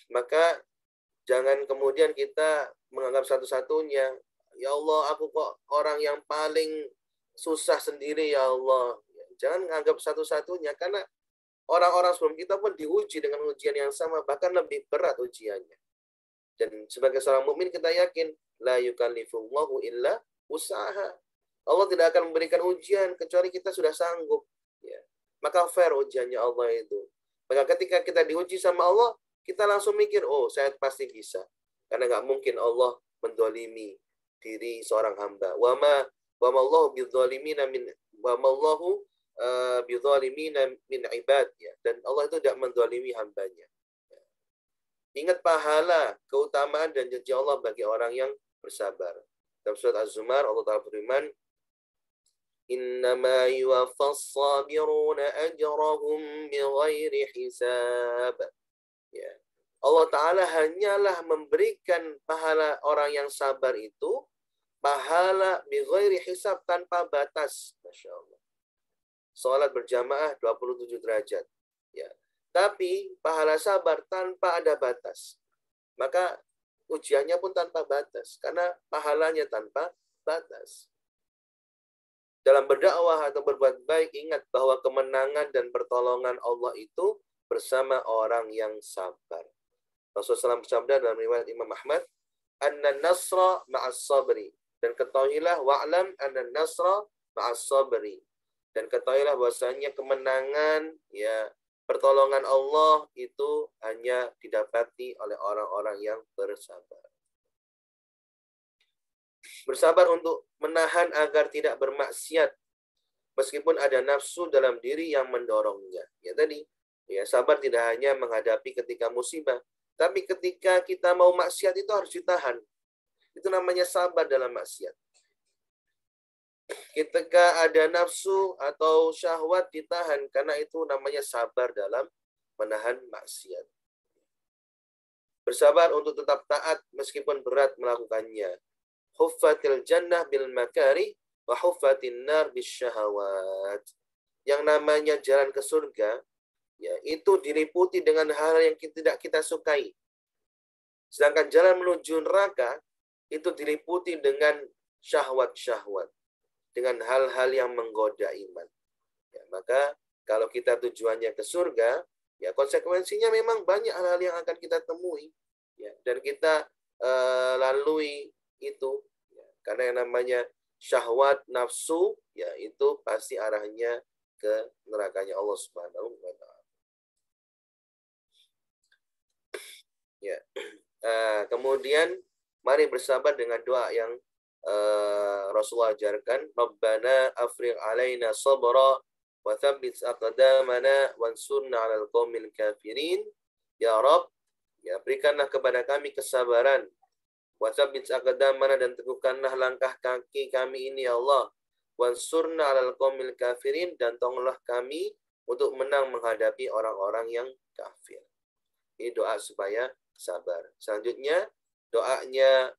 Maka jangan kemudian kita menganggap satu-satunya, ya Allah, aku kok orang yang paling susah sendiri, ya Allah. Jangan menganggap satu-satunya, karena orang-orang sebelum kita pun diuji dengan ujian yang sama, bahkan lebih berat ujiannya. Dan sebagai seorang mukmin kita yakin, la yukallifullahu illa usaha. Allah tidak akan memberikan ujian kecuali kita sudah sanggup. Ya. Maka fair ujiannya Allah itu. Maka ketika kita diuji sama Allah, kita langsung mikir, oh saya pasti bisa. Karena nggak mungkin Allah mendolimi diri seorang hamba. Wa ma'allahu bidzalimina min ibad, ya. Dan Allah itu tidak mendolimi hambanya. Ya. Ingat pahala, keutamaan dan janji Allah bagi orang yang bersabar. Dalam surat Az-Zumar Allah Ta'ala berfirman, innama yuwaffas sabiruna ajrahum bighairi hisab. Ya. Allah Ta'ala hanyalah memberikan pahala orang yang sabar itu, pahala bighairi hisab, tanpa batas. Masya Allah. Salat berjamaah 27 derajat. Ya. Tapi pahala sabar tanpa ada batas. Maka ujiannya pun tanpa batas. Karena pahalanya tanpa batas. Dalam berdakwah atau berbuat baik, ingat bahwa kemenangan dan pertolongan Allah itu bersama orang yang sabar. Rasulullah SAW bersabda dalam riwayat Imam Ahmad, "Anna nasra ma'as sabri." Dan ketahuilah wa'lam anna nasra ma'as sabri. Dan ketahuilah bahwasanya kemenangan, ya, pertolongan Allah itu hanya didapati oleh orang-orang yang bersabar. Bersabar untuk menahan agar tidak bermaksiat meskipun ada nafsu dalam diri yang mendorongnya. Ya tadi, ya, sabar tidak hanya menghadapi ketika musibah, tapi ketika kita mau maksiat itu harus ditahan. Itu namanya sabar dalam maksiat. Ketika ada nafsu atau syahwat ditahan, karena itu namanya sabar dalam menahan maksiat. Bersabar untuk tetap taat meskipun berat melakukannya. Huffatil jannah bil makari wa huffatin nar bis syahawat. Yang namanya jalan ke surga, ya, itu diliputi dengan hal yang tidak kita sukai. Sedangkan jalan menuju neraka itu diliputi dengan syahwat-syahwat, dengan hal-hal yang menggoda iman. Ya, maka kalau kita tujuannya ke surga, ya konsekuensinya memang banyak hal-hal yang akan kita temui, ya, dan kita lalui itu. Karena yang namanya syahwat, nafsu, ya itu pasti arahnya ke nerakanya Allah Subhanahu wa taala. Ya. Kemudian mari bersabar dengan doa yang Rasulullah ajarkan, Rabbana afrigh alaina sabra wa tsabbit aqdamana wansurna 'alal qaumil kafirin. Ya Rabb, ya berikanlah kepada kami kesabaran. Wasabbit aqdamana, dan teguhkanlah langkah kaki kami ini ya Allah. Wansurna 'alal qaumil kafirin, dan tolonglah kami untuk menang menghadapi orang-orang yang kafir. Ini doa supaya sabar. Selanjutnya doanya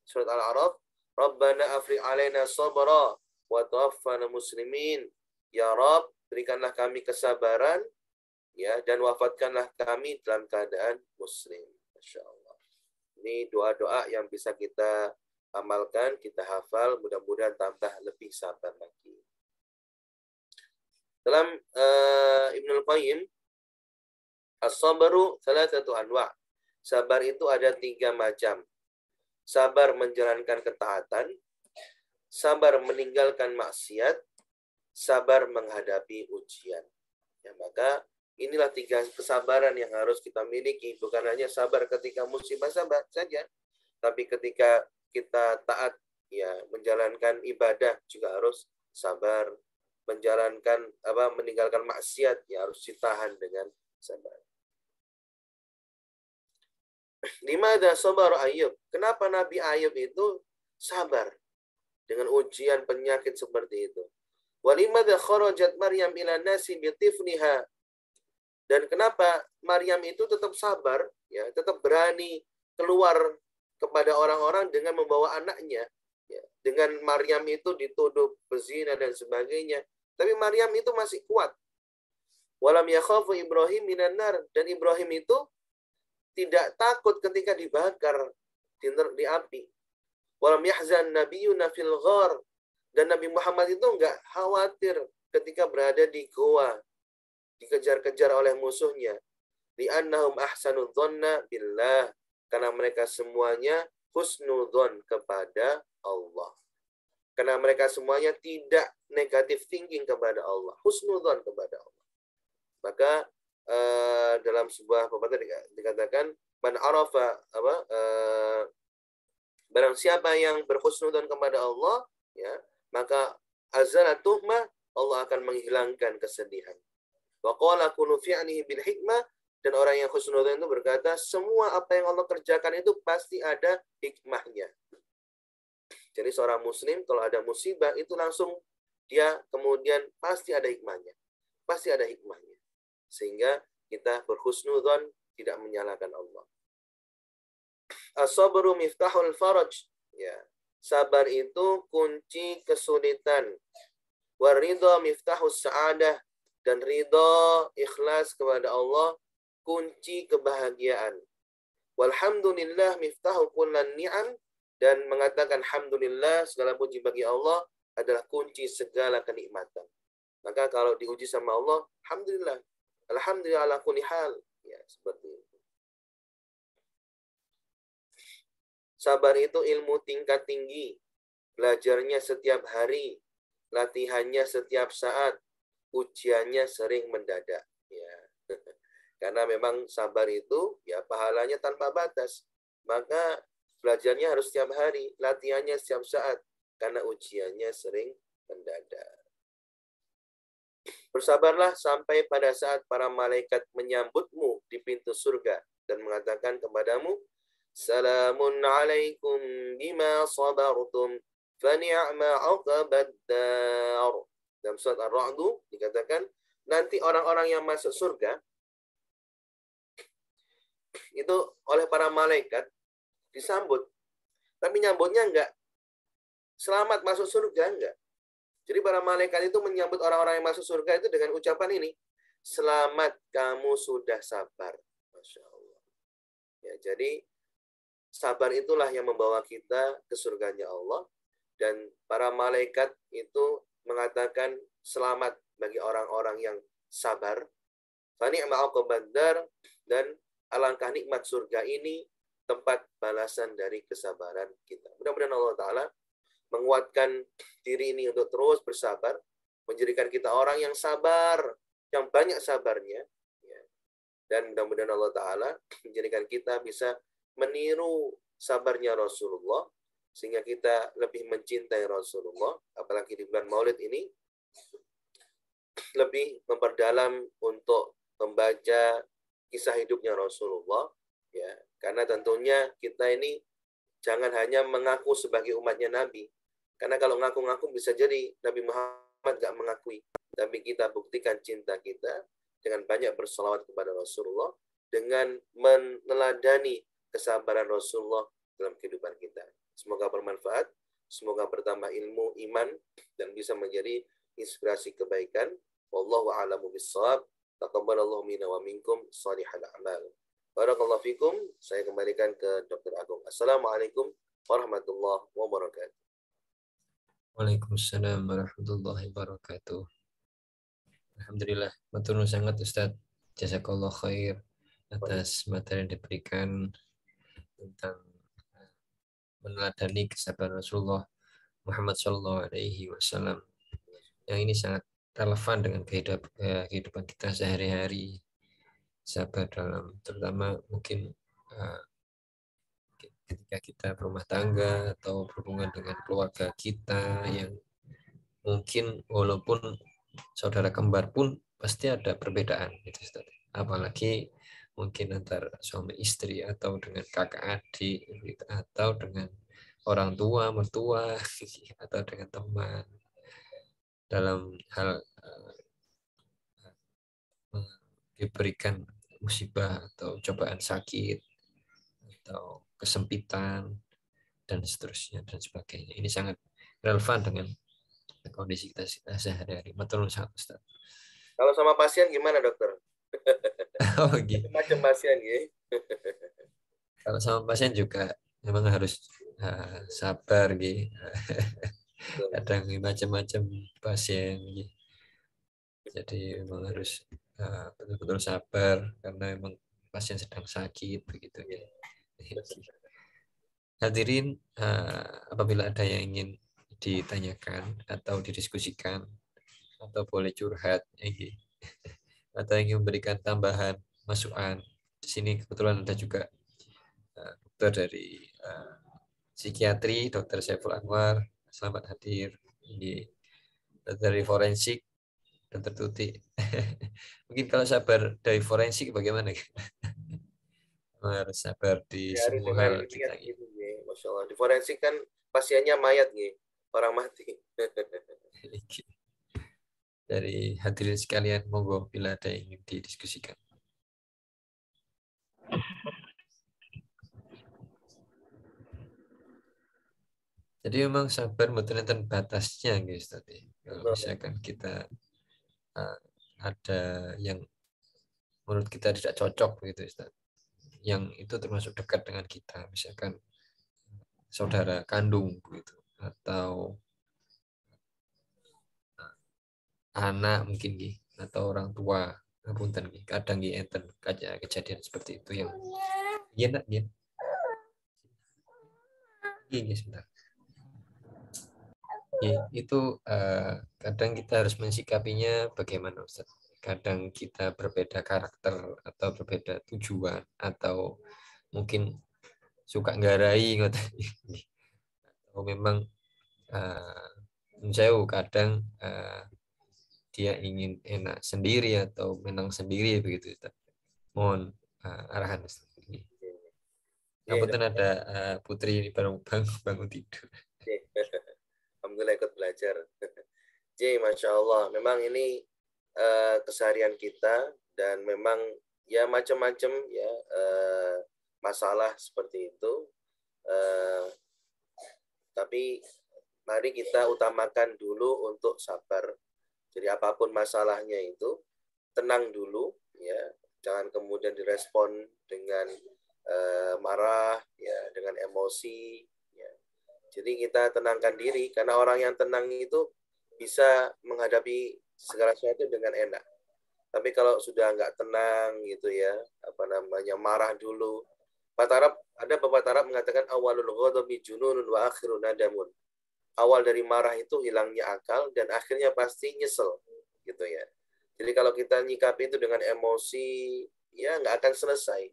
surat Al-A'raf, Rabbana afrigh 'alaina sabra wa tawaffana muslimin. Ya Rabb, berikanlah kami kesabaran, ya, dan wafatkanlah kami dalam keadaan muslim. Masya Allah. Ini doa-doa yang bisa kita amalkan, kita hafal, mudah-mudahan tambah lebih sabar lagi. Dalam Ibnul Qayyim, as-sabru thalathatu anwa'. Sabar itu ada 3 macam. Sabar menjalankan ketaatan, sabar meninggalkan maksiat, sabar menghadapi ujian. Ya, maka inilah 3 kesabaran yang harus kita miliki. Bukan hanya sabar ketika musibah sabar saja, tapi ketika kita taat, ya, menjalankan ibadah juga harus sabar. Meninggalkan maksiat, ya harus ditahan dengan sabar. Limada sabar Ayub? Kenapa Nabi Ayub itu sabar dengan ujian penyakit seperti itu? Walimada kharajat Maryam ila nasi bitifniha? Dan kenapa Maryam itu tetap sabar, ya, tetap berani keluar kepada orang-orang dengan membawa anaknya, ya. Dengan Maryam itu dituduh berzina dan sebagainya, tapi Maryam itu masih kuat. Walam yakhafu Ibrahim minan nar, dan Ibrahim itu tidak takut ketika dibakar di api. Walam yahzan nabiyyuna fil ghar, dan Nabi Muhammad itu enggak khawatir ketika berada di goa, dikejar-kejar oleh musuhnya. Li'annahum ahsanu dhanna billah, karena mereka semuanya husnudzon kepada Allah. Karena mereka semuanya tidak negatif thinking kepada Allah, husnudzon kepada Allah. Maka dalam sebuah pepatah dikatakan, man arafa barang siapa yang berhusnudzon kepada Allah, ya, maka azalatuhma, Allah akan menghilangkan kesedihan. Wa qala kunu fi'lihi bil hikmah, dan orang yang husnudzon itu berkata, semua apa yang Allah kerjakan itu pasti ada hikmahnya. Jadi seorang muslim kalau ada musibah itu langsung dia kemudian pasti ada hikmahnya. Pasti ada hikmahnya. Sehingga kita berhusnudzon, tidak menyalahkan Allah. As-sabru miftahul faraj. Ya. Sabar itu kunci kesulitan. Waridha miftahus sa'adah, dan ridha, ikhlas kepada Allah, kunci kebahagiaan. Walhamdulillah miftahu kullan ni'am, dan mengatakan alhamdulillah, segala puji bagi Allah, adalah kunci segala kenikmatan. Maka kalau diuji sama Allah, alhamdulillah. Alhamdulillah ala kulli hal. Ya, seperti itu. Sabar itu ilmu tingkat tinggi. Belajarnya setiap hari, latihannya setiap saat, ujiannya sering mendadak. Ya. Karena memang sabar itu ya pahalanya tanpa batas. Maka belajarnya harus setiap hari, latihannya setiap saat, karena ujiannya sering mendadak. Bersabarlah sampai pada saat para malaikat menyambutmu di pintu surga dan mengatakan kepadamu, Salamun alaikum bima sabartum fa ni'ma 'uqbad dar. Dalam surat Ar-Ra'd dikatakan, nanti orang-orang yang masuk surga itu oleh para malaikat disambut. Tapi nyambutnya enggak selamat masuk surga, enggak. Jadi para malaikat itu menyambut orang-orang yang masuk surga itu dengan ucapan ini, selamat kamu sudah sabar. Masya Allah. Ya, jadi sabar itulah yang membawa kita ke surganya Allah. Dan para malaikat itu mengatakan selamat bagi orang-orang yang sabar. Fani'ma 'uqbad dar, dan alangkah nikmat surga ini tempat balasan dari kesabaran kita. Mudah-mudahan Allah Ta'ala menguatkan diri ini untuk terus bersabar, menjadikan kita orang yang sabar, yang banyak sabarnya, ya. Dan mudah-mudahan Allah Ta'ala menjadikan kita bisa meniru sabarnya Rasulullah, sehingga kita lebih mencintai Rasulullah, apalagi di bulan Maulid ini, lebih memperdalam untuk membaca kisah hidupnya Rasulullah, ya. Karena tentunya kita ini jangan hanya mengaku sebagai umatnya Nabi. Karena kalau ngaku-ngaku bisa jadi Nabi Muhammad gak mengakui. Tapi kita buktikan cinta kita dengan banyak berselawat kepada Rasulullah, dengan meneladani kesabaran Rasulullah dalam kehidupan kita. Semoga bermanfaat, semoga bertambah ilmu, iman, dan bisa menjadi inspirasi kebaikan. Wallahu a'lamu bissawab. Taqabbalallahu minna wa minkum salihal a'mal. Barakallahu fikum. Saya kembalikan ke Dr. Agung. Assalamualaikum warahmatullahi wabarakatuh.
Waalaikumsalam warahmatullahi wabarakatuh. Alhamdulillah, matur nuwun sangat Ustaz. Jazakallah khair atas materi yang diberikan tentang meneladani kesabaran Rasulullah Muhammad SAW. Yang ini sangat relevan dengan kehidupan kita sehari-hari. Sabar dalam, terutama mungkin ketika kita berumah tangga atau berhubungan dengan keluarga kita yang mungkin walaupun saudara kembar pun pasti ada perbedaan gitu, Ustaz. Apalagi mungkin antar suami istri atau dengan kakak adik atau dengan orang tua mertua atau dengan teman dalam hal diberikan musibah atau cobaan sakit atau kesempitan dan seterusnya dan sebagainya. Ini sangat relevan dengan kondisi kita sehari-hari. Betul sangat, Ustaz.
Kalau sama pasien gimana, dokter?
Oh, gitu.
Macam pasien, gitu.
Kalau sama pasien juga memang harus sabar, gitu. Kadang macam-macam pasien, gitu. Jadi memang harus betul-betul sabar karena memang pasien sedang sakit begitu ya. Hadirin, apabila ada yang ingin ditanyakan atau didiskusikan atau boleh curhat atau ingin memberikan tambahan masukan, di sini kebetulan ada juga dokter dari psikiatri, Dr. Saiful Anwar, selamat hadir. Dari forensik, Dr. Tuti. Mungkin kalau sabar dari forensik bagaimana? Harus sabar di semua hal kita.
Gitu, Masya Allah. Di forensik kan pasiennya mayat, orang mati.
Dari hadirin sekalian, monggo bila ada yang ingin didiskusikan. Jadi memang sabar betul-betul batasnya, guys. Tadi kalau misalkan kita ada yang menurut kita tidak cocok begitu, Ustaz, yang itu termasuk dekat dengan kita, misalkan saudara kandung begitu, atau
anak mungkin nggih atau orang tua ngapunten nggih kadang nggih enten kejadian seperti itu yang iya nak nggih nggih sebentar. Itu kadang kita harus mensikapinya bagaimana Ustaz? Kadang kita berbeda karakter atau berbeda tujuan atau mungkin suka nggarai ngoten. Atau memang jauh kadang dia ingin enak sendiri atau menang sendiri begitu Ustaz. Mohon arahan Ustaz. Ngapunten ada putri ini baru bangun tidur.
Alhamdulillah ikut belajar. Masya Allah. Memang ini keseharian kita dan memang ya macam-macam ya masalah seperti itu. Tapi mari kita utamakan dulu untuk sabar. Jadi apapun masalahnya itu tenang dulu ya. Jangan kemudian direspon dengan marah ya, dengan emosi ya. Jadi kita tenangkan diri karena orang yang tenang itu bisa menghadapi segala sesuatu dengan enak. Tapi kalau sudah nggak tenang gitu ya, marah dulu. Ada pepatah Arab mengatakan awalul ghadabi jununun wa akhirun nadamun. Awal dari marah itu hilangnya akal dan akhirnya pasti nyesel gitu ya. Jadi kalau kita nyikapi itu dengan emosi ya nggak akan selesai.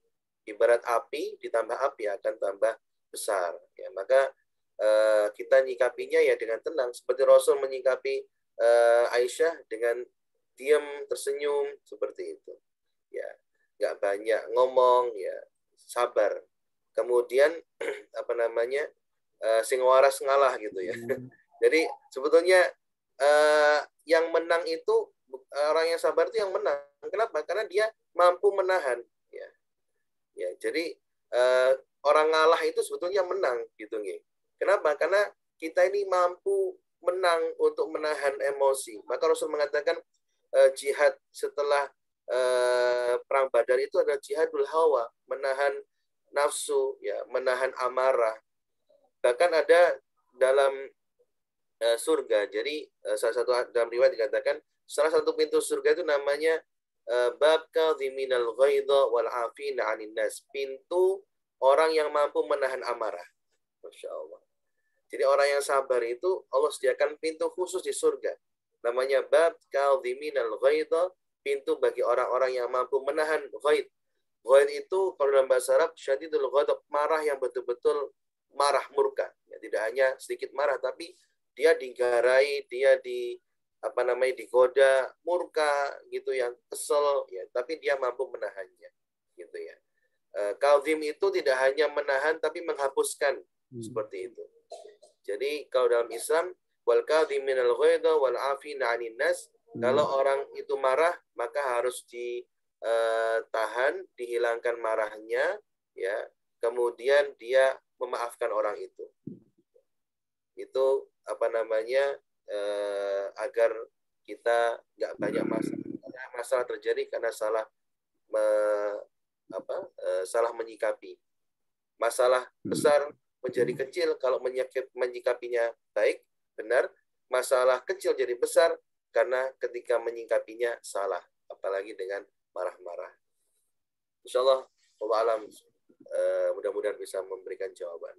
Ibarat api ditambah api akan tambah besar ya. Maka kita nyikapinya ya dengan tenang seperti Rasul menyikapi Aisyah dengan diam tersenyum seperti itu ya, nggak banyak ngomong ya, sabar. Kemudian sing waras ngalah gitu ya. Jadi sebetulnya yang menang itu orang yang sabar itu yang menang. Kenapa? Karena dia mampu menahan ya. Ya, jadi orang ngalah itu sebetulnya menang gitu nih. Kenapa? Karena kita ini mampu menang untuk menahan emosi. Maka Rasul mengatakan jihad setelah perang Badar itu adalah jihadul hawa, menahan nafsu, ya, menahan amarah. Bahkan ada dalam surga. Jadi salah satu dalam riwayat dikatakan salah satu pintu surga itu namanya bab kadhiminal ghaidha wal 'afina 'anil nas. Pintu orang yang mampu menahan amarah. Masya Allah. Jadi orang yang sabar itu Allah sediakan pintu khusus di surga. Namanya bab kadhiminal ghaidha, pintu bagi orang-orang yang mampu menahan ghaid. Ghaid itu kalau dalam bahasa Arab syadidul ghadab, marah yang betul-betul marah murka. Ya, tidak hanya sedikit marah tapi dia digarai, dia digoda, murka gitu, yang kesel ya, tapi dia mampu menahannya gitu ya. Kadhim itu tidak hanya menahan tapi menghapuskan seperti itu. Jadi kalau dalam Islam wal kadhiminal ghaidha wal 'afina 'anil nas, kalau orang itu marah maka harus ditahan, dihilangkan marahnya ya, kemudian dia memaafkan orang itu. Itu agar kita nggak banyak masalah terjadi karena salah menyikapi. Masalah besar menjadi kecil kalau menyikapinya baik, benar. Masalah kecil jadi besar karena ketika menyikapinya salah, apalagi dengan marah-marah. Insyaallah Allah alam, mudah-mudahan bisa memberikan jawaban.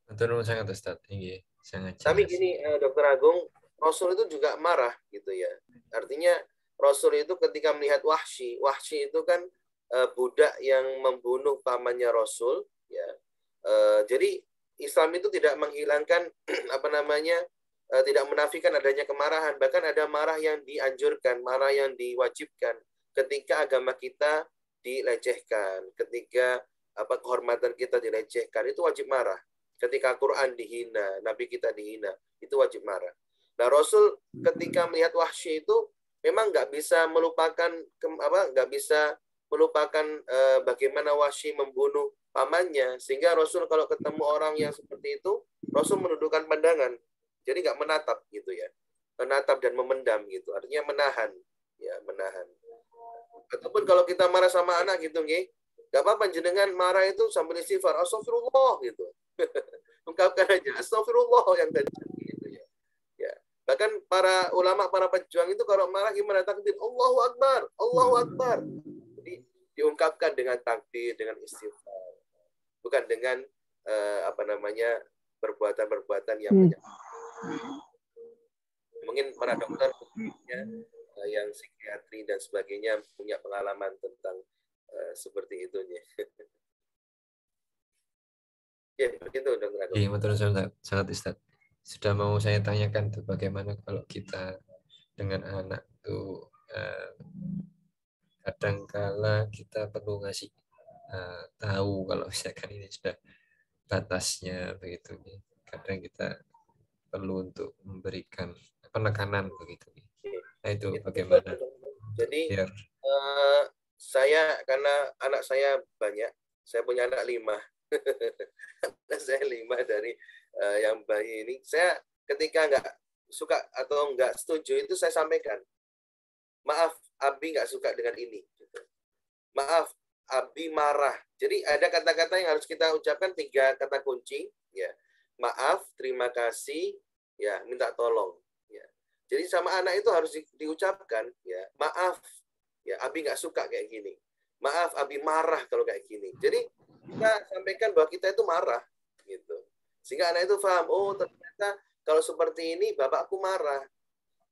Betul sangat Ustaz. Iya, sangat jelas.
Tapi gini, Dokter Agung, Rasul itu juga marah gitu ya. Artinya Rasul itu ketika melihat Wahsy itu kan budak yang membunuh pamannya Rasul ya. Jadi Islam itu tidak menghilangkan tidak menafikan adanya kemarahan, bahkan ada marah yang dianjurkan, marah yang diwajibkan ketika agama kita dilecehkan, ketika kehormatan kita dilecehkan, itu wajib marah. Ketika Quran dihina, Nabi kita dihina, itu wajib marah. Nah, Rasul ketika melihat Wahsy itu memang nggak bisa melupakan bagaimana Wahsy membunuh pamannya, sehingga Rasul kalau ketemu orang yang seperti itu, Rasul menundukkan pandangan, jadi nggak menatap gitu ya, menatap dan memendam gitu, artinya menahan, ya menahan. Ataupun kalau kita marah sama anak gitu, nggih, nggak apa-apa jenengan marah itu sambil istighfar, astagfirullah gitu. Ungkapkan aja astagfirullah yang tadi gitu ya. Ya. Bahkan para ulama, para pejuang itu kalau marah gimana takbir? Allahu Akbar, Allahu Akbar. Jadi diungkapkan dengan takbir, dengan istighfar, bukan dengan perbuatan-perbuatan yang mungkin para dokter yang psikiatri dan sebagainya punya pengalaman tentang seperti itu. Ya, begitu Dokter Agung.
Iya, matur nuwun sangat Ustaz. Sudah mau saya tanyakan tuh bagaimana kalau kita dengan anak tuh kadangkala kita perlu ngasih tahu kalau misalkan ini sudah batasnya begitu. Kadang kita perlu untuk memberikan penekanan begitu. Nah itu bagaimana?
Jadi
Biar
saya, karena anak saya banyak, saya punya anak 5. Anak saya 5 dari yang bayi ini. Saya ketika nggak suka atau nggak setuju itu saya sampaikan. Maaf, Abi nggak suka dengan ini. Maaf, Abi marah. Jadi ada kata-kata yang harus kita ucapkan, 3 kata kunci. Ya, maaf, terima kasih, ya, minta tolong. Ya. Jadi sama anak itu harus diucapkan. Ya, maaf, ya, Abi nggak suka kayak gini. Maaf, Abi marah kalau kayak gini. Jadi kita sampaikan bahwa kita itu marah, gitu. Sehingga anak itu paham. Oh, ternyata kalau seperti ini bapakku marah.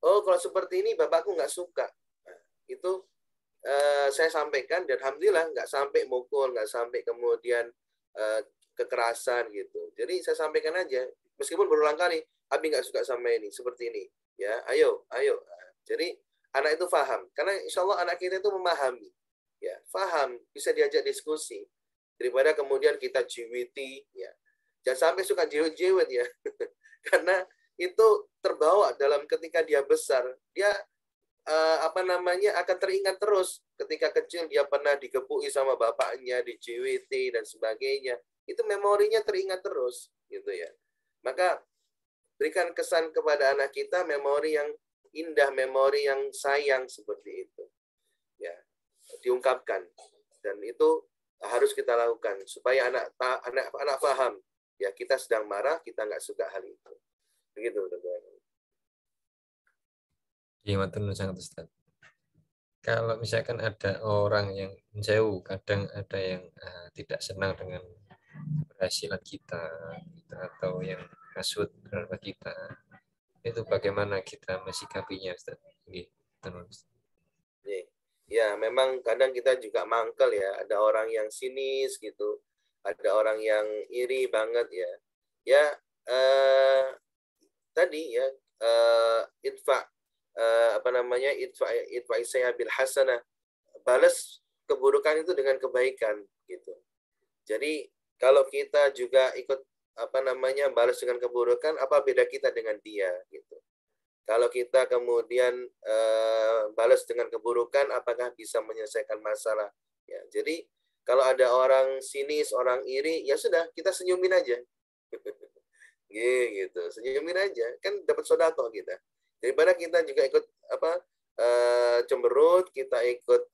Oh, kalau seperti ini bapakku nggak suka. Nah, itu saya sampaikan, dan alhamdulillah nggak sampai mukul, nggak sampai kemudian kekerasan gitu. Jadi saya sampaikan aja, meskipun berulang kali, Abi nggak suka sama ini, seperti ini, ya, ayo. Jadi anak itu paham, karena insya Allah anak kita itu memahami, ya, paham, bisa diajak diskusi, daripada kemudian kita jiwiti, ya, jangan sampai suka jiwit ya, karena itu terbawa dalam ketika dia besar, dia akan teringat terus ketika kecil dia pernah digebuki sama bapaknya, dijiwiti dan sebagainya. Itu memorinya teringat terus, gitu ya. Maka berikan kesan kepada anak kita memori yang indah, memori yang sayang seperti itu. Ya, diungkapkan, dan itu harus kita lakukan supaya anak paham. Ya, kita sedang marah, kita nggak suka hal itu. Begitu, teman-teman.
iya, matur nuwun sangat Ustaz. Kalau misalkan ada orang yang jauh, kadang ada yang tidak senang dengan keberhasilan kita, atau yang hasut terhadap kita, itu bagaimana kita mensikapinya Ustaz?
Ya, memang kadang kita juga mangkel ya, ada orang yang sinis gitu, ada orang yang iri banget ya. Ya, tadi ya, idfa saya bil hasanah, balas keburukan itu dengan kebaikan gitu. Jadi kalau kita juga ikut balas dengan keburukan, apa beda kita dengan dia gitu. Kalau kita kemudian balas dengan keburukan, apakah bisa menyelesaikan masalah? Ya, jadi kalau ada orang sinis, orang iri, ya sudah, kita senyumin aja. Gitu, senyumin aja, kan dapat sodako kita. Daripada kita juga ikut cemberut, kita ikut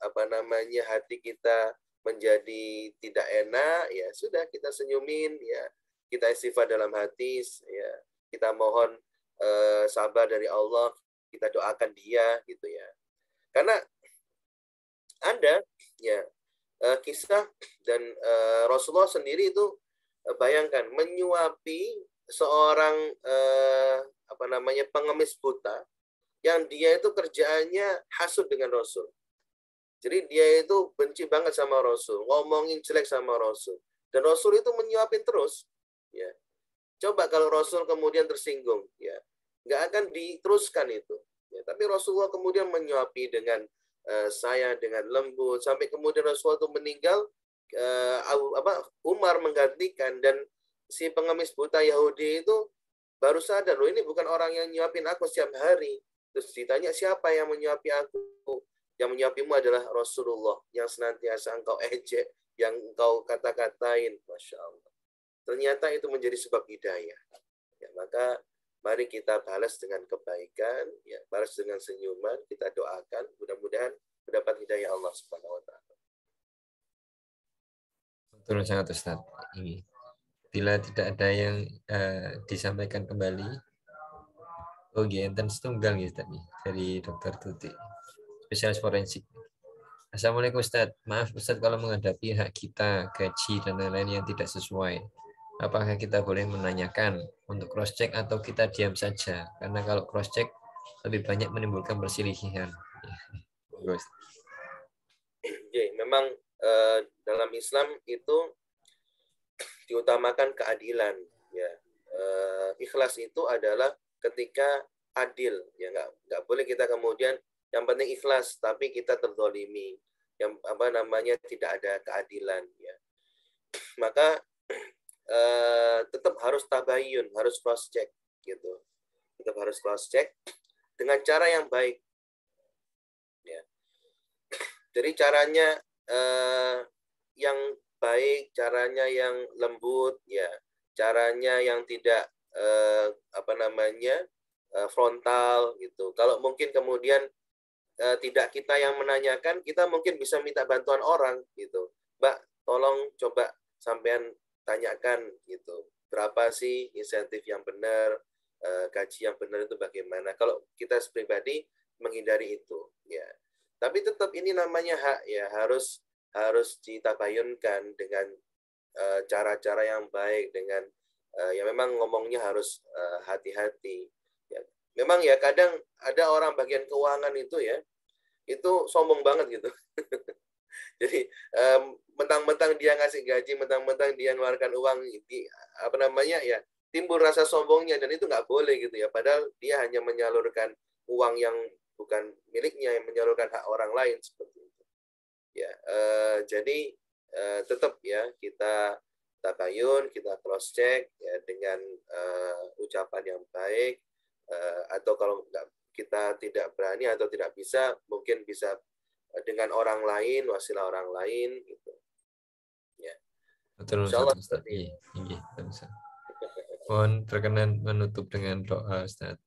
hati kita menjadi tidak enak, ya sudah, kita senyumin, ya, kita istighfar dalam hati, ya, kita mohon sabar dari Allah, kita doakan dia, gitu ya. Karena ada ya kisah, dan Rasulullah sendiri itu bayangkan menyuapi seorang pengemis buta yang dia itu kerjaannya hasut dengan Rasul. Jadi dia itu benci banget sama Rasul, ngomongin jelek sama Rasul, dan Rasul itu menyuapin terus, ya. Coba kalau Rasul kemudian tersinggung, ya, nggak akan diteruskan itu. Ya, tapi Rasulullah kemudian menyuapi dengan saya dengan lembut, sampai kemudian Rasulullah itu meninggal, Umar menggantikan, dan si pengemis buta Yahudi itu baru sadar, loh, ini bukan orang yang nyuapin aku setiap hari. Terus ditanya, siapa yang menyuapi aku? Yang menyuapimu adalah Rasulullah, yang senantiasa engkau ejek, yang engkau kata-katain. Masya Allah. Ternyata itu menjadi sebab hidayah. Ya, maka mari kita balas dengan kebaikan, ya, balas dengan senyuman, kita doakan, mudah-mudahan mendapat hidayah Allah Subhanahu wa taala.
Betul sangat Ustaz. Ini bila tidak ada yang disampaikan kembali, Oh iya, enten setunggal ya tadi dari Dokter Tuti, spesialis forensik. Assalamualaikum Ustadz. Maaf Ustadz kalau menghadapi hak kita, gaji dan lain-lain yang tidak sesuai. Apakah kita boleh menanyakan untuk cross check atau kita diam saja? Karena kalau cross check lebih banyak menimbulkan perselisihan. Bagus.
Ya, memang dalam Islam itu diutamakan keadilan. Ya, ikhlas itu adalah ketika adil. Ya, nggak boleh kita kemudian yang penting ikhlas tapi kita terzalimi, yang tidak ada keadilan. Ya, maka tetap harus tabayun, harus cross check gitu. Tetap harus cross check dengan cara yang baik. Ya. Jadi caranya yang baik, caranya yang lembut, ya, caranya yang tidak frontal gitu. Kalau mungkin kemudian tidak kita yang menanyakan, kita mungkin bisa minta bantuan orang gitu. Mbak, tolong coba sampean tanyakan gitu. Berapa sih insentif yang benar, gaji yang benar itu bagaimana? Kalau kita pribadi menghindari itu, ya. Tapi tetap ini namanya hak, ya, harus ditabayunkan dengan cara-cara yang baik, dengan ya memang ngomongnya harus hati-hati. Ya. Memang ya kadang ada orang bagian keuangan itu ya, itu sombong banget gitu. Jadi mentang-mentang dia ngasih gaji, mentang-mentang dia ngeluarkan uang, ya timbul rasa sombongnya, dan itu nggak boleh gitu ya. Padahal dia hanya menyalurkan uang yang bukan miliknya, yang menyalurkan hak orang lain seperti itu. Ya, jadi tetap ya kita tabayun, kita cross check ya dengan ucapan yang baik, atau kalau kita tidak berani atau tidak bisa, mungkin bisa dengan orang lain, wasilah orang lain gitu. Ya.
Betul
Insyaallah
Ustaz. Iya, mohon berkenan menutup dengan doa Ustaz.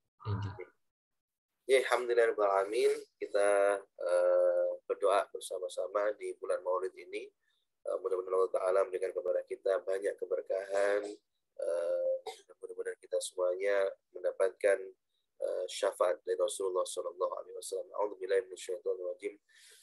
Ya, alhamdulillahirrahmanirrahim. Kita berdoa bersama-sama di bulan Maulid ini. Mudah-mudahan Allah Ta'ala memberikan kepada kita banyak keberkahan. Mudah-mudahan kita semuanya mendapatkan syafaat dari Rasulullah Sallallahu Alaihi Wasallam. A'udzubillahi minasyaitonirrajim.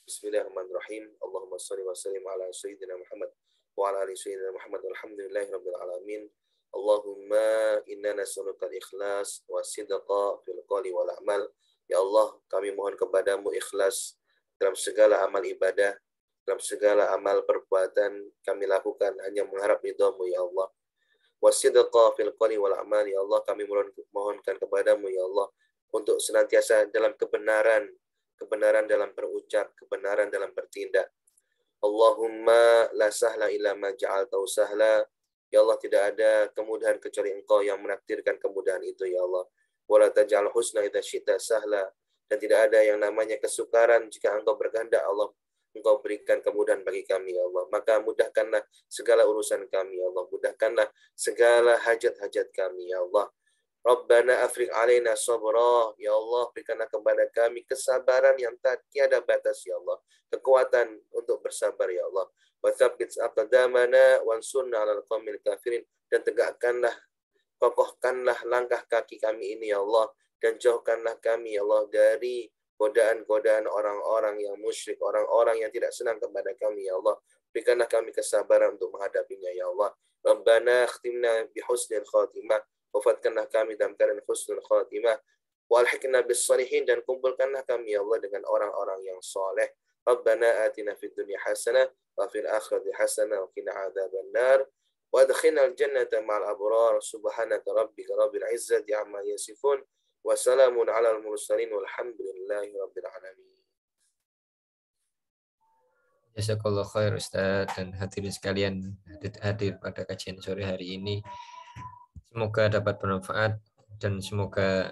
Bismillahirrahmanirrahim. Allahumma shalli wa sallim ala sayyidina Muhammad wa ala ali sayyidina Muhammad. Alhamdulillahirabbil alamin. Allahumma inna nas'aluka al-ikhlas wa sidqa fil qawli wal amal. Ya Allah, kami mohon kepadamu ikhlas dalam segala amal ibadah, dalam segala amal perbuatan kami lakukan hanya mengharap ridhamu ya Allah. Wasidqa fil qawli wal amal, ya Allah, kami mohonkan kepadamu ya Allah untuk senantiasa dalam kebenaran dalam berucap, kebenaran dalam bertindak. Allahumma la sahla illa ma ja'altahu sahla. Ya Allah, tidak ada kemudahan kecuali Engkau yang menakdirkan kemudahan itu ya Allah. Wala taj'al husna idza syi'ta sahla. Dan tidak ada yang namanya kesukaran jika Engkau berkehendak Allah Engkau berikan kemudahan bagi kami ya Allah. Maka mudahkanlah segala urusan kami ya Allah. Mudahkanlah segala hajat-hajat kami ya Allah. Rabbana afriq alaina sabra. Ya Allah, berikanlah kepada kami kesabaran yang tak tiada batas ya Allah. Kekuatan untuk bersabar ya Allah. Wa tsabbit aqdamana wansurna 'alal qaumil kafirin. Dan tegakkanlah, kokohkanlah langkah kaki kami ini ya Allah, dan jauhkanlah kami ya Allah dari godaan-godaan orang-orang yang musyrik, orang-orang yang tidak senang kepada kami ya Allah. Berikanlah kami kesabaran untuk menghadapinya ya Allah. Rabbana khtimna bihusnil khatimah. Wafatkanlah kami dalam keadaan husnul khatimah. Walhiqna bis salihin, dan kumpulkanlah kami ya Allah dengan orang-orang yang saleh. Rabbana atina fid dunya hasanah wa fil akhirati hasanah wa qina adzabannar. Wa adkhilnal jannata ma'al abrar. Subhanaka rabbika rabbil izzati amma yasifun. Wassalamun alal mursalin walhamdulillahi rabbil alamin.
Jazakallah khair Ustaz dan hadirin sekalian hadir pada kajian sore hari ini. Semoga dapat bermanfaat dan semoga